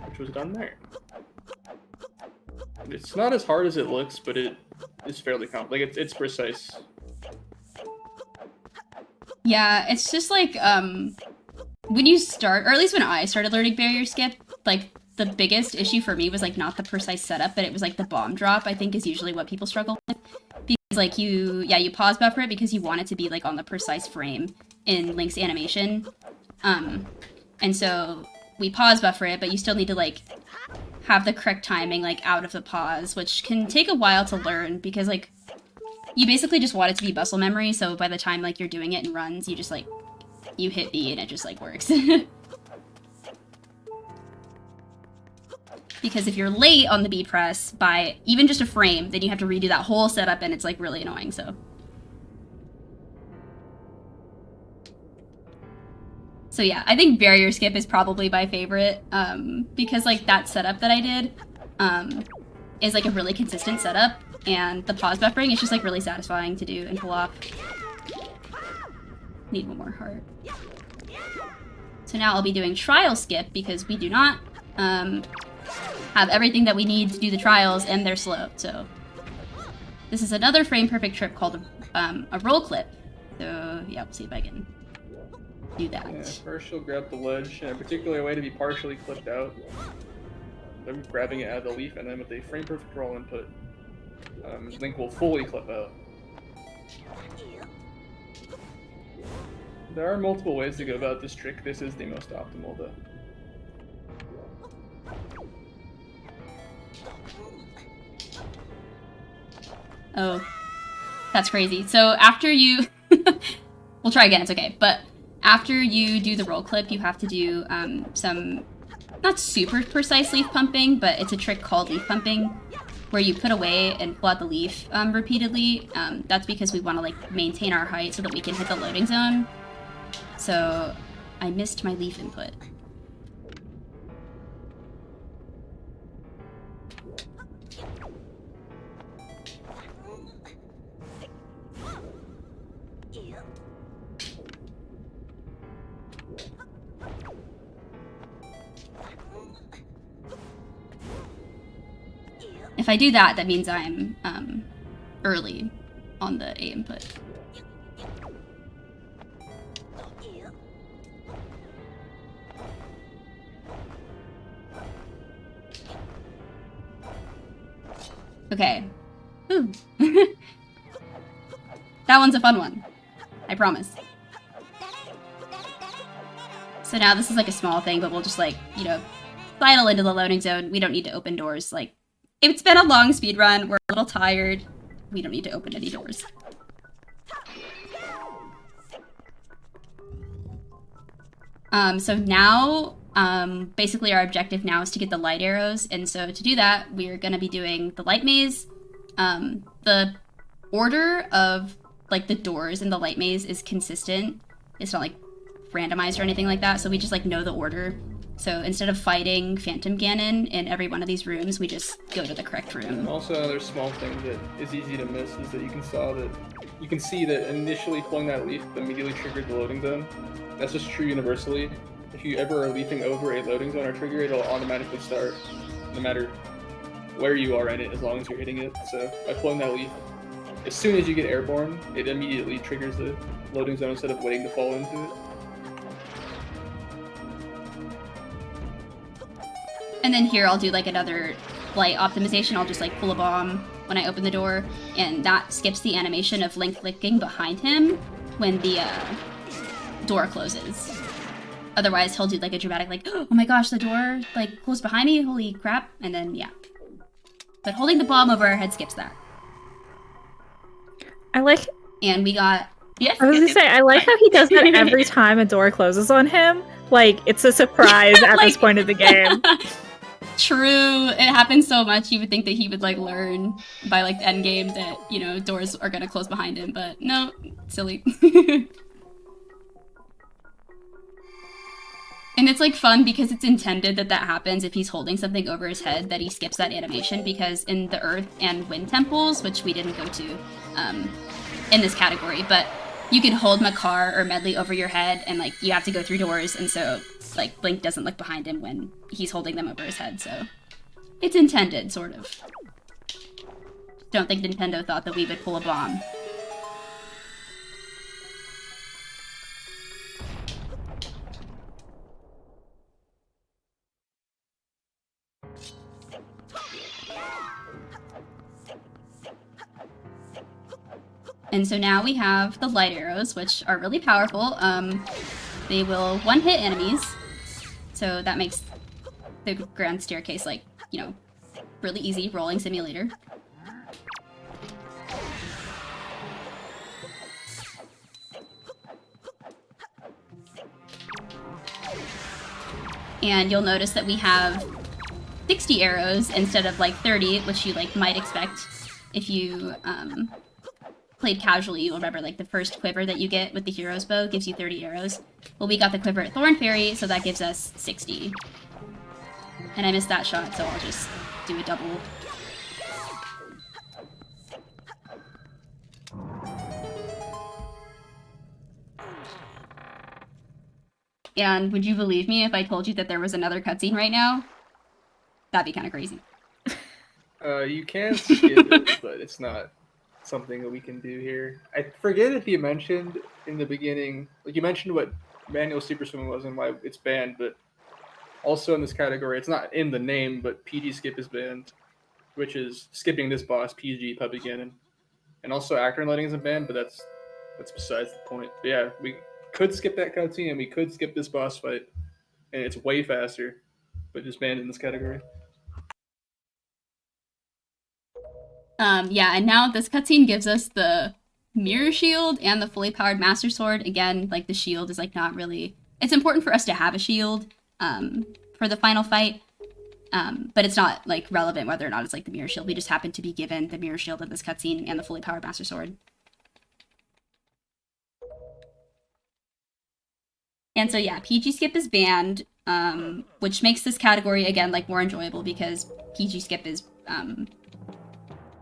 which was done there. It's not as hard as it looks, but it is fairly complex. Like, it's precise. Yeah, it's just like, when you start, or at least when I started learning barrier skip, like, the biggest issue for me was, like, not the precise setup, but it was, like, the bomb drop, I think, is usually what people struggle with. Because, like, you pause buffer it because you want it to be, like, on the precise frame in Link's animation. And so we pause buffer it, but you still need to, like, have the correct timing, like, out of the pause, which can take a while to learn, because, like, you basically just want it to be muscle memory, so by the time, like, you're doing it in runs, you just, like, you hit B and it just, like, works. Because if you're late on the B press by even just a frame, then you have to redo that whole setup, and it's, like, really annoying, so. So yeah, I think barrier skip is probably my favorite, because, like, that setup that I did is, like, a really consistent setup, and the pause buffering is just, like, really satisfying to do and pull off. Need one more heart. So now I'll be doing trial skip, because we do not have everything that we need to do the trials, and they're slow, so. This is another frame-perfect trick called a roll clip. So yeah, we'll see if I can do that. Yeah, first you'll grab the ledge in a particular way to be partially clipped out. Then grabbing it out of the leaf, and then with a frame-perfect roll input, Link will fully clip out. There are multiple ways to go about this trick. This is the most optimal, though. Oh, that's crazy. So after you... we'll try again, it's okay. But after you do the roll clip, you have to do some, not super precise leaf pumping, but it's a trick called leaf pumping, where you put away and pull out the leaf repeatedly. That's because we want to, like, maintain our height so that we can hit the loading zone. So I missed my leaf input. if I do that, that means I'm early on the A input. Okay. Ooh. That one's a fun one. I promise. So now this is like a small thing, but we'll just like, you know, sidle into the loading zone. We don't need to open doors. Like, it's been a long speed run. We're a little tired. We don't need to open any doors. So now, basically our objective now is to get the light arrows. And so to do that, we're going to be doing the light maze. The order of like the doors in the light maze is consistent. It's not like randomized or anything like that. So we just like know the order. So instead of fighting Phantom Ganon in every one of these rooms, we just go to the correct room. And also another small thing that is easy to miss is that you can see that initially pulling that leaf immediately triggered the loading zone. That's just true universally. If you ever are leafing over a loading zone or trigger, it'll automatically start no matter where you are in it, as long as you're hitting it. So by pulling that leaf, as soon as you get airborne, it immediately triggers the loading zone instead of waiting to fall into it. And then here I'll do like another light optimization. I'll just like pull a bomb when I open the door, and that skips the animation of Link clicking behind him when the door closes. Otherwise he'll do like a dramatic like, oh my gosh, the door like closed behind me, holy crap, and then yeah. But holding the bomb over our head skips that. And we got... Yes, I was gonna say, I like how he does that every time a door closes on him. Like, it's a surprise at this point of the game. True. It happens so much, you would think that he would, like, learn by, like, the end game that, you know, doors are gonna close behind him, but no, silly. And it's, like, fun because it's intended that that happens if he's holding something over his head, that he skips that animation, because in the Earth and Wind Temples, which we didn't go to in this category, but you can hold Makar or Medley over your head, and, like, you have to go through doors, and so, like, Link doesn't look behind him when he's holding them over his head, so it's intended, sort of. Don't think Nintendo thought that we would pull a bomb. And so now we have the light arrows, which are really powerful. They will one-hit enemies, so that makes the grand staircase, like, you know, really easy rolling simulator. And you'll notice that we have 60 arrows instead of, like, 30, which you, like, might expect if you, played casually. You'll remember, like, the first quiver that you get with the hero's bow gives you 30 arrows. Well, we got the quiver at Thorn Fairy, so that gives us 60. And I missed that shot, so I'll just do a double. And would you believe me if I told you that there was another cutscene right now? That'd be kind of crazy. You can skip it, but it's not something that we can do here. I forget if you mentioned in the beginning, like, you mentioned what manual super swimming was and why it's banned, but also in this category, it's not in the name, but PG skip is banned, which is skipping this boss, PG, Puppy Ganon. And also Acron Lighting isn't banned, but that's besides the point. But yeah, we could skip that cutscene and we could skip this boss fight, and it's way faster, but just banned in this category. Yeah, and now this cutscene gives us the Mirror Shield and the fully powered Master Sword. Again, like, the shield is, like, not really... It's important for us to have a shield for the final fight, but it's not, like, relevant whether or not it's, like, the Mirror Shield. We just happen to be given the Mirror Shield in this cutscene and the fully powered Master Sword. And so, yeah, PG Skip is banned, which makes this category, again, like, more enjoyable because PG Skip is...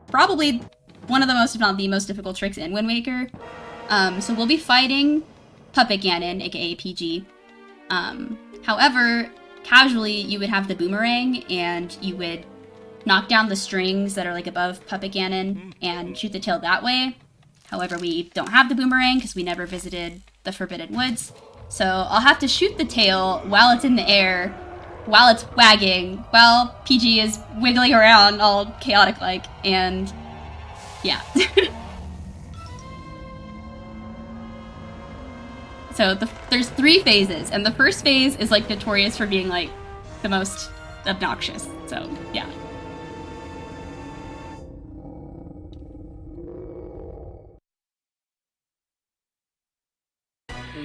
probably one of the most, if not the most difficult tricks in Wind Waker. So we'll be fighting Puppet Ganon, aka PG. However, casually, you would have the boomerang, and you would knock down the strings that are like above Puppet Ganon and shoot the tail that way. However, we don't have the boomerang because we never visited the Forbidden Woods. So I'll have to shoot the tail while it's in the air, while it's wagging, while PG is wiggling around all chaotic-like, and yeah. So there's 3 phases, and the first phase is like notorious for being like the most obnoxious, so yeah.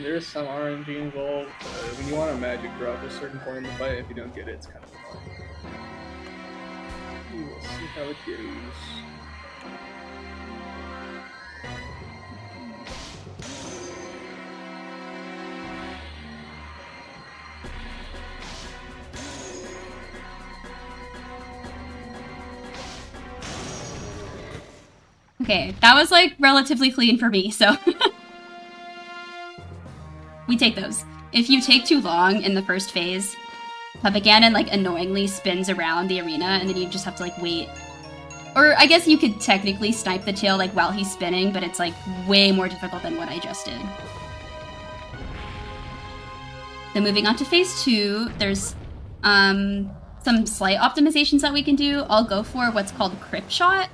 There's some RNG involved. When you want a magic drop at a certain point in the fight, if you don't get it, it's kind of annoying. We'll see how it goes. Okay, that was like relatively clean for me, so we take those. If you take too long in the first phase, Puppet Ganon like annoyingly spins around the arena, and then you just have to like wait. Or I guess you could technically snipe the tail like while he's spinning, but it's like way more difficult than what I just did. Then moving on to phase 2, there's some slight optimizations that we can do. I'll go for what's called Crypt Shot.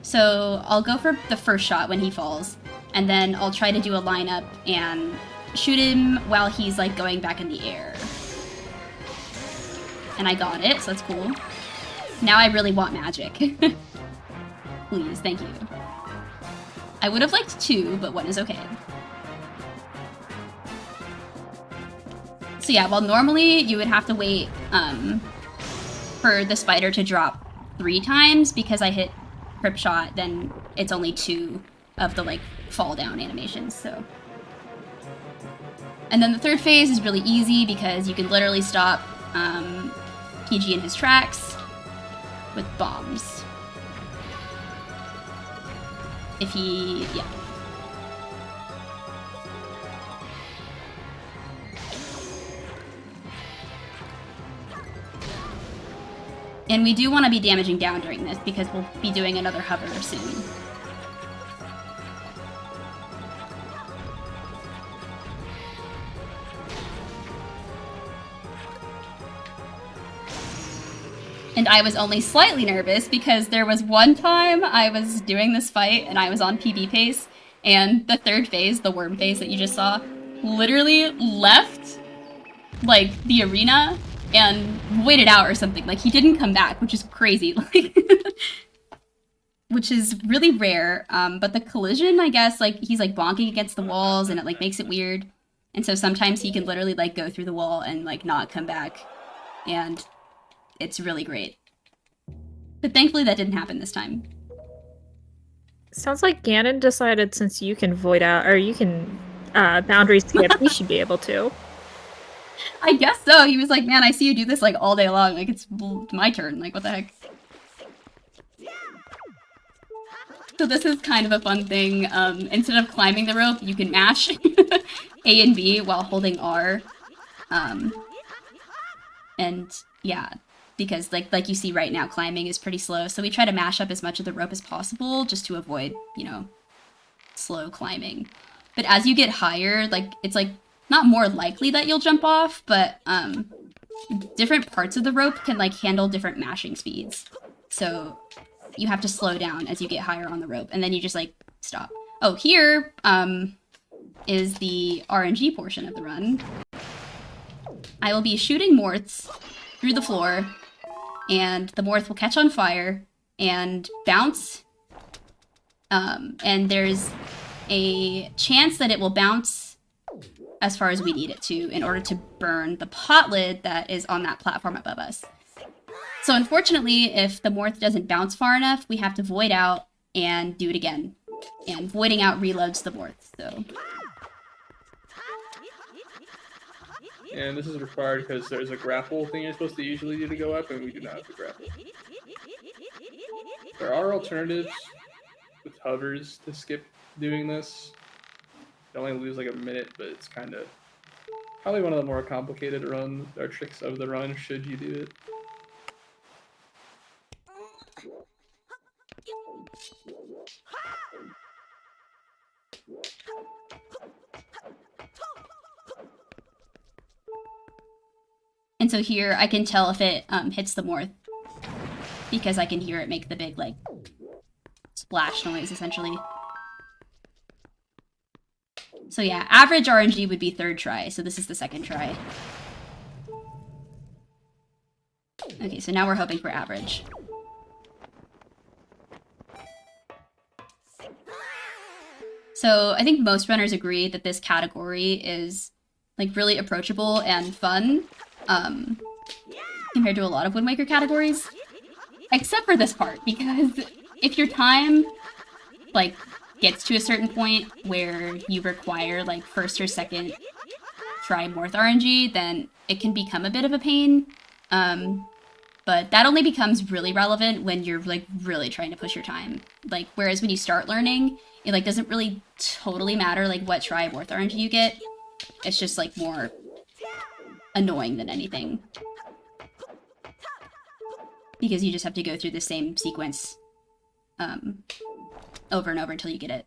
So I'll go for the first shot when he falls, and then I'll try to do a lineup and shoot him while he's like going back in the air. And I got it, so that's cool. Now I really want magic. Please, thank you. I would have liked 2, but 1 is okay. So yeah, while normally you would have to wait for the spider to drop 3 times because I hit Crypt Shot, then it's only 2 of the like fall down animations, so. And then the third phase is really easy because you can literally stop PG in his tracks with bombs. If he, yeah. And we do want to be damaging down during this because we'll be doing another hover soon. And I was only slightly nervous because there was one time I was doing this fight and I was on PB pace, and the third phase, the worm phase that you just saw, literally left like the arena and waited out or something. Like, he didn't come back, which is crazy. Like, which is really rare. But the collision, I guess, like, he's like bonking against the walls and it like makes it weird. And so sometimes he can literally like go through the wall and like not come back. And it's really great. But thankfully that didn't happen this time. Sounds like Ganon decided since you can void out, or you can boundary skip, we should be able to. I guess so. He was like, man, I see you do this like all day long. Like, it's my turn. Like, what the heck? So this is kind of a fun thing. Instead of climbing the rope, you can mash A and B while holding R. And yeah, because like you see right now, climbing is pretty slow. So we try to mash up as much of the rope as possible just to avoid, you know, slow climbing. But as you get higher, like, it's like not more likely that you'll jump off, but different parts of the rope can like handle different mashing speeds. So you have to slow down as you get higher on the rope, and then you just like stop. Oh, here is the RNG portion of the run. I will be shooting morths through the floor, and the morth will catch on fire and bounce. And there's a chance that it will bounce as far as we need it to in order to burn the pot lid that is on that platform above us. So unfortunately, if the morth doesn't bounce far enough, we have to void out and do it again. And voiding out reloads the morth, so. And this is required because there's a grapple thing you're supposed to usually do to go up, and we do not have the grapple. There are alternatives with hovers to skip doing this. You only lose like a minute, but it's kind of probably one of the more complicated runs or tricks of the run should you do it. And so here I can tell if it hits the morph because I can hear it make the big like splash noise essentially. So yeah, average RNG would be 3rd try, so this is the 2nd try. Okay, so now we're hoping for average. So I think most runners agree that this category is like really approachable and fun compared to a lot of Wind Waker categories. Except for this part, because if your time like gets to a certain point where you require like 1st or 2nd try Morth RNG, then it can become a bit of a pain. But that only becomes really relevant when you're like really trying to push your time. Like, whereas when you start learning, it like doesn't really totally matter like what try Morth RNG you get. It's just like more annoying than anything. Because you just have to go through the same sequence over and over until you get it.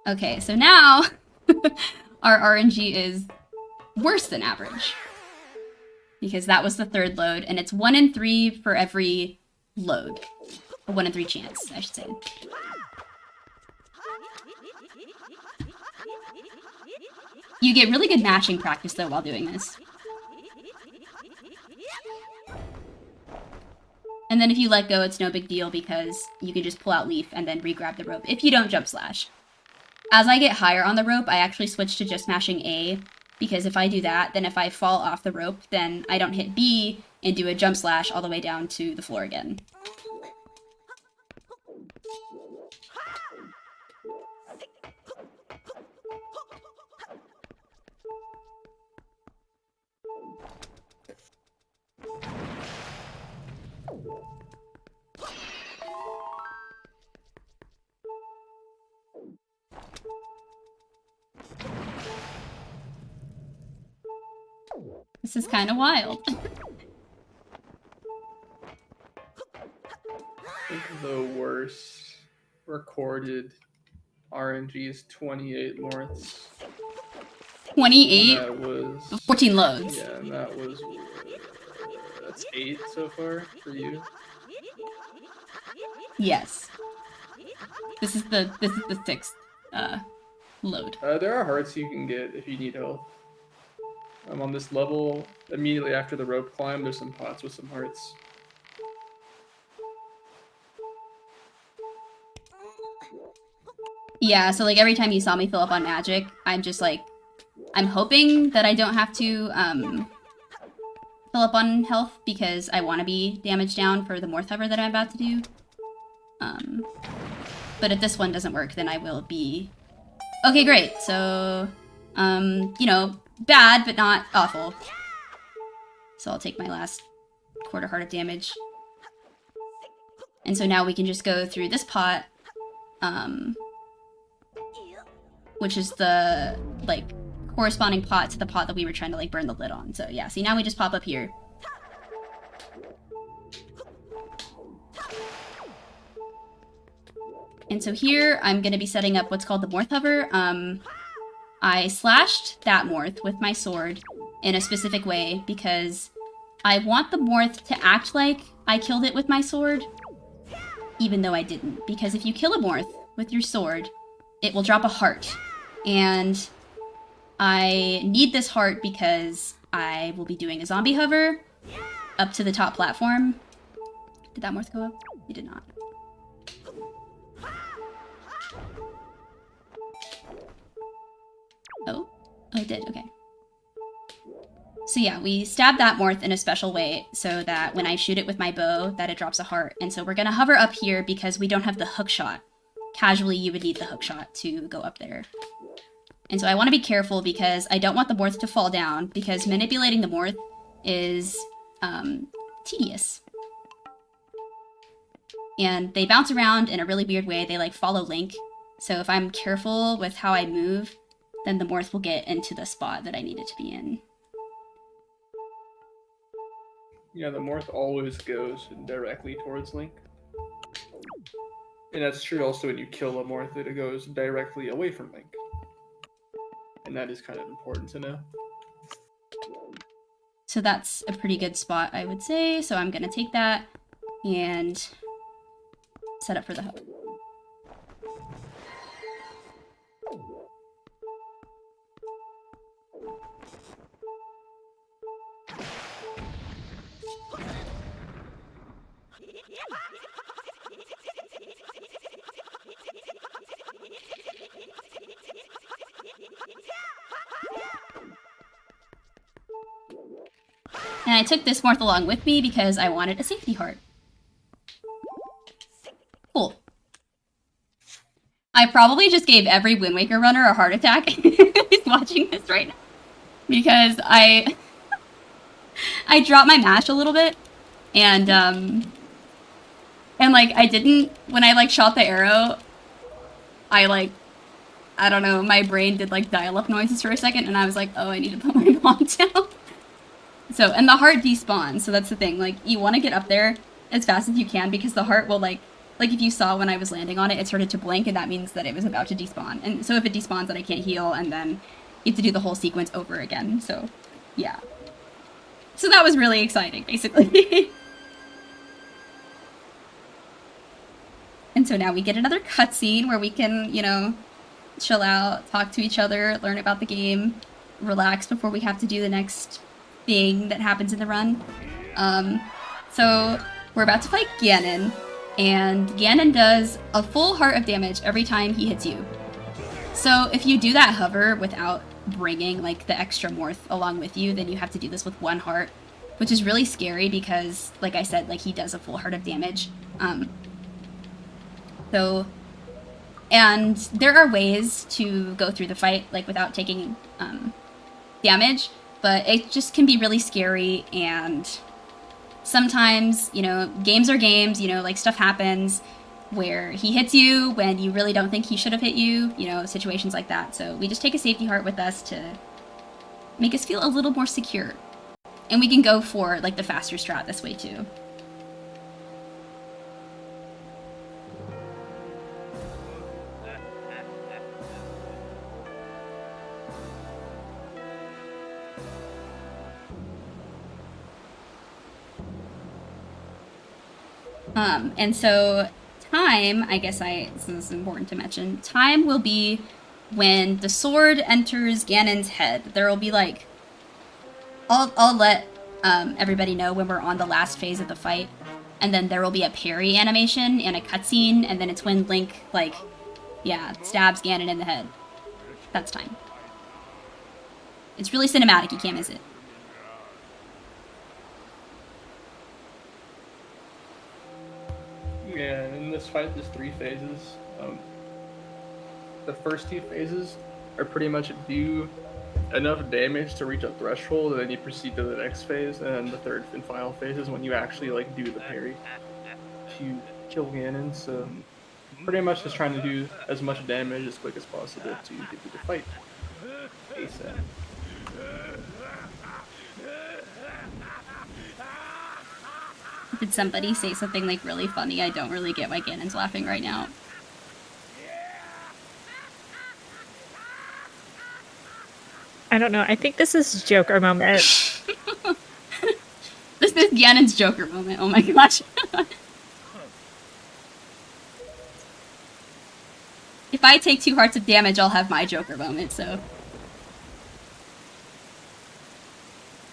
Okay, so now our RNG is worse than average. Because that was the 3rd load, and it's 1 in 3 for every load. A 1 in 3 chance, I should say. You get really good matching practice, though, while doing this. And then if you let go, it's no big deal because you can just pull out Leaf and then re-grab the rope if you don't jump slash. As I get higher on the rope, I actually switch to just mashing A, because if I do that, then if I fall off the rope, then I don't hit B and do a jump slash all the way down to the floor again. This is kind of wild. I think the worst recorded RNG is 28 Morths. 28? That was 14 loads. Yeah, and that was that's 8 so far for you. Yes. This is the 6th load. There are hearts you can get if you need help. On this level, immediately after the rope climb, there's some pots with some hearts. Yeah, so like every time you saw me fill up on magic, I'm just like, I'm hoping that I don't have to fill up on health because I want to be damage down for the Morth Hover that I'm about to do. But if this one doesn't work, then I will be... Okay, great. So, you know, bad, but not awful. So I'll take my last quarter heart of damage. And so now we can just go through this pot, which is the, like, corresponding pot to the pot that we were trying to, like, burn the lid on. So yeah, see, now we just pop up here. And so here, I'm going to be setting up what's called the Morth Hover. I slashed that Morth with my sword in a specific way because I want the Morth to act like I killed it with my sword, even though I didn't. Because if you kill a Morth with your sword, it will drop a heart. And I need this heart because I will be doing a zombie hover up to the top platform. Did that Morth go up? It did not. Oh, it did, okay. So yeah, we stab that Morth in a special way so that when I shoot it with my bow, that it drops a heart. And so we're gonna hover up here because we don't have the hook shot. Casually, you would need the hook shot to go up there. And so I want to be careful because I don't want the Morth to fall down because manipulating the Morth is tedious. and they bounce around in a really weird way. They like follow Link. So if I'm careful with how I move, then the Morph will get into the spot that I need it to be in. Yeah, the Morph always goes directly towards Link. And that's true also when you kill a Morph, that it goes directly away from Link. And that is kind of important to know. So that's a pretty good spot, I would say. So I'm gonna take that and set up for the hub. And I took this Morph along with me because I wanted a safety heart. Cool. I probably just gave every Wind Waker runner a heart attack who's watching this right now. Because I dropped my mash a little bit. And like, I didn't, when I, like, shot the arrow, I don't know, my brain did, like, dial-up noises for a second, and I was like, oh, I need to put my bomb down. So, and the heart despawns, so that's the thing. Like, you want to get up there as fast as you can, because the heart will, like if you saw when I was landing on it, it started to blink, and that means that it was about to despawn. And so if it despawns, then I can't heal, and then you have to do the whole sequence over again. So, yeah. So that was really exciting, basically. And so now we get another cutscene where we can, you know, chill out, talk to each other, learn about the game, relax before we have to do the next thing that happens in the run. So we're about to fight Ganon, and Ganon does a full heart of damage every time he hits you. So if you do that hover without bringing like the extra Morph along with you, then you have to do this with one heart, which is really scary because, like I said, like he does a full heart of damage. And there are ways to go through the fight like without taking damage, but it just can be really scary, and sometimes, you know, games are games, you know, like stuff happens where he hits you when you really don't think he should have hit you, you know, situations like that. So we just take a safety heart with us to make us feel a little more secure. And we can go for like the faster strat this way too. And so time, I guess this is important to mention, time will be when the sword enters Ganon's head. There will be like, I'll let everybody know when we're on the last phase of the fight, and then there will be a parry animation and a cutscene, and then it's when Link, like, yeah, stabs Ganon in the head. That's time. It's really cinematic, you can't miss it. Yeah, in this fight, there's 3 phases. The first 2 phases are pretty much do enough damage to reach a threshold, and then you proceed to the next phase, and then the third and final phase is when you actually like do the parry to kill Ganon. So pretty much just trying to do as much damage as quick as possible to get through the fight ASAP. Did somebody say something like really funny? I don't really get why Ganon's laughing right now. I don't know. I think this is Joker moment. This is Ganon's Joker moment. Oh my gosh. If I take 2 hearts of damage, I'll have my Joker moment, so.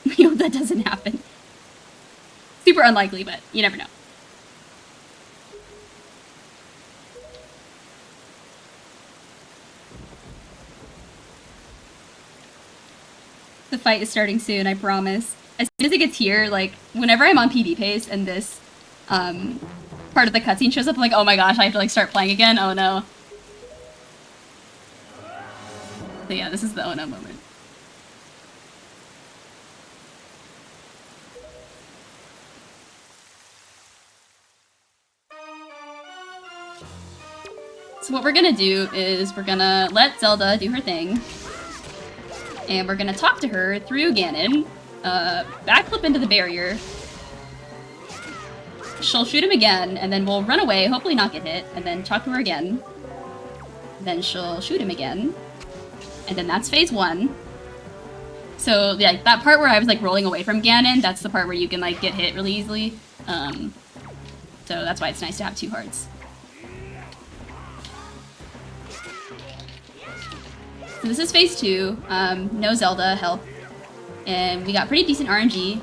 I hope that doesn't happen. Super unlikely, but you never know. The fight is starting soon, I promise. As soon as it gets here, like, whenever I'm on PB pace and this part of the cutscene shows up, I'm like, oh my gosh, I have to like start playing again? Oh no. So yeah, this is the oh no moment. So what we're gonna do is we're gonna let Zelda do her thing. And we're gonna talk to her through Ganon. Backflip into the barrier. She'll shoot him again, and then we'll run away, hopefully not get hit, and then talk to her again. Then she'll shoot him again. And then that's phase 1. So, yeah, that part where I was, like, rolling away from Ganon, that's the part where you can, like, get hit really easily. So that's why it's nice to have 2 hearts. So this is phase 2. No Zelda help. And we got pretty decent RNG.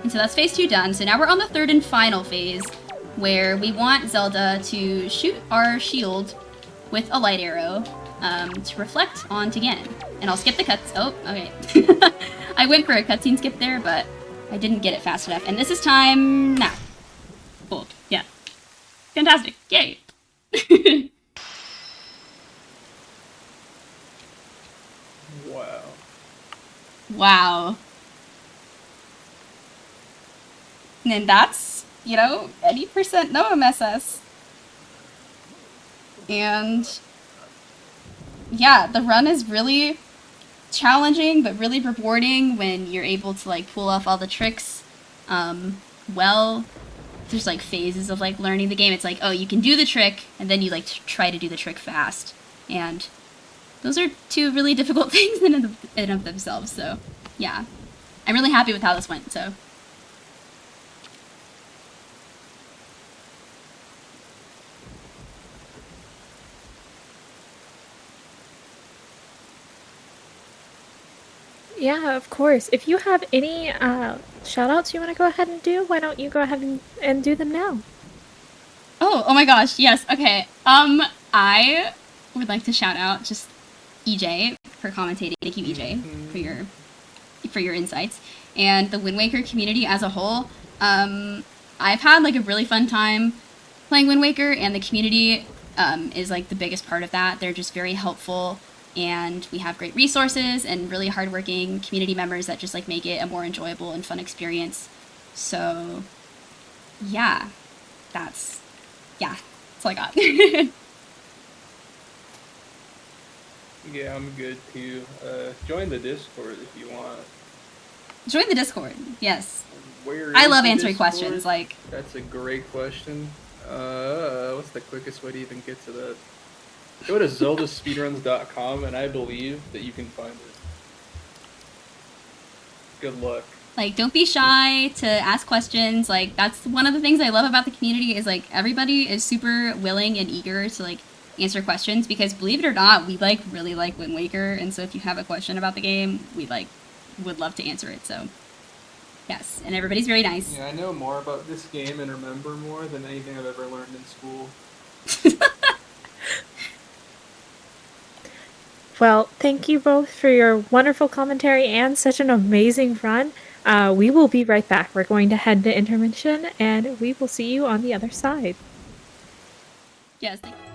And so that's phase 2 done. So now we're on the 3rd and final phase, where we want Zelda to shoot our shield with a light arrow to reflect onto Ganon. And I'll skip the cuts. Oh, okay. I went for a cutscene skip there, but I didn't get it fast enough. And this is time now. Cool. Yeah. Fantastic. Yay. Wow. Wow. And that's, you know, 80% no MSS. And yeah, the run is really challenging, but really rewarding when you're able to, like, pull off all the tricks well. There's, like, phases of, like, learning the game. It's like, oh, you can do the trick, and then you, like, try to do the trick fast. And those are 2 really difficult things in and of themselves, so yeah. I'm really happy with how this went, so. Yeah, of course. If you have any shout-outs you want to go ahead and do, why don't you go ahead and do them now? Oh my gosh, yes, okay. I would like to shout out just EJ for commentating. Thank you, EJ, for your insights. And the Wind Waker community as a whole. I've had, like, a really fun time playing Wind Waker, and the community is, like, the biggest part of that. They're just very helpful. And we have great resources and really hardworking community members that just, like, make it a more enjoyable and fun experience. So, yeah, that's all I got. Yeah, I'm good too. Join the Discord if you want. Join the Discord, yes. Where I is love the answering Discord? questions, like. That's a great question. What's the quickest way to even get to that? Go to zeldaspeedruns.com, and I believe that you can find it. Good luck. Like, don't be shy to ask questions. Like, that's one of the things I love about the community is, like, everybody is super willing and eager to, like, answer questions, because believe it or not, we, like, really like Wind Waker, and so if you have a question about the game, we, like, would love to answer it, so yes, and everybody's very nice. Yeah, I know more about this game and remember more than anything I've ever learned in school. Well, thank you both for your wonderful commentary and such an amazing run. We will be right back. We're going to head to intermission, and we will see you on the other side. Yes, thank you.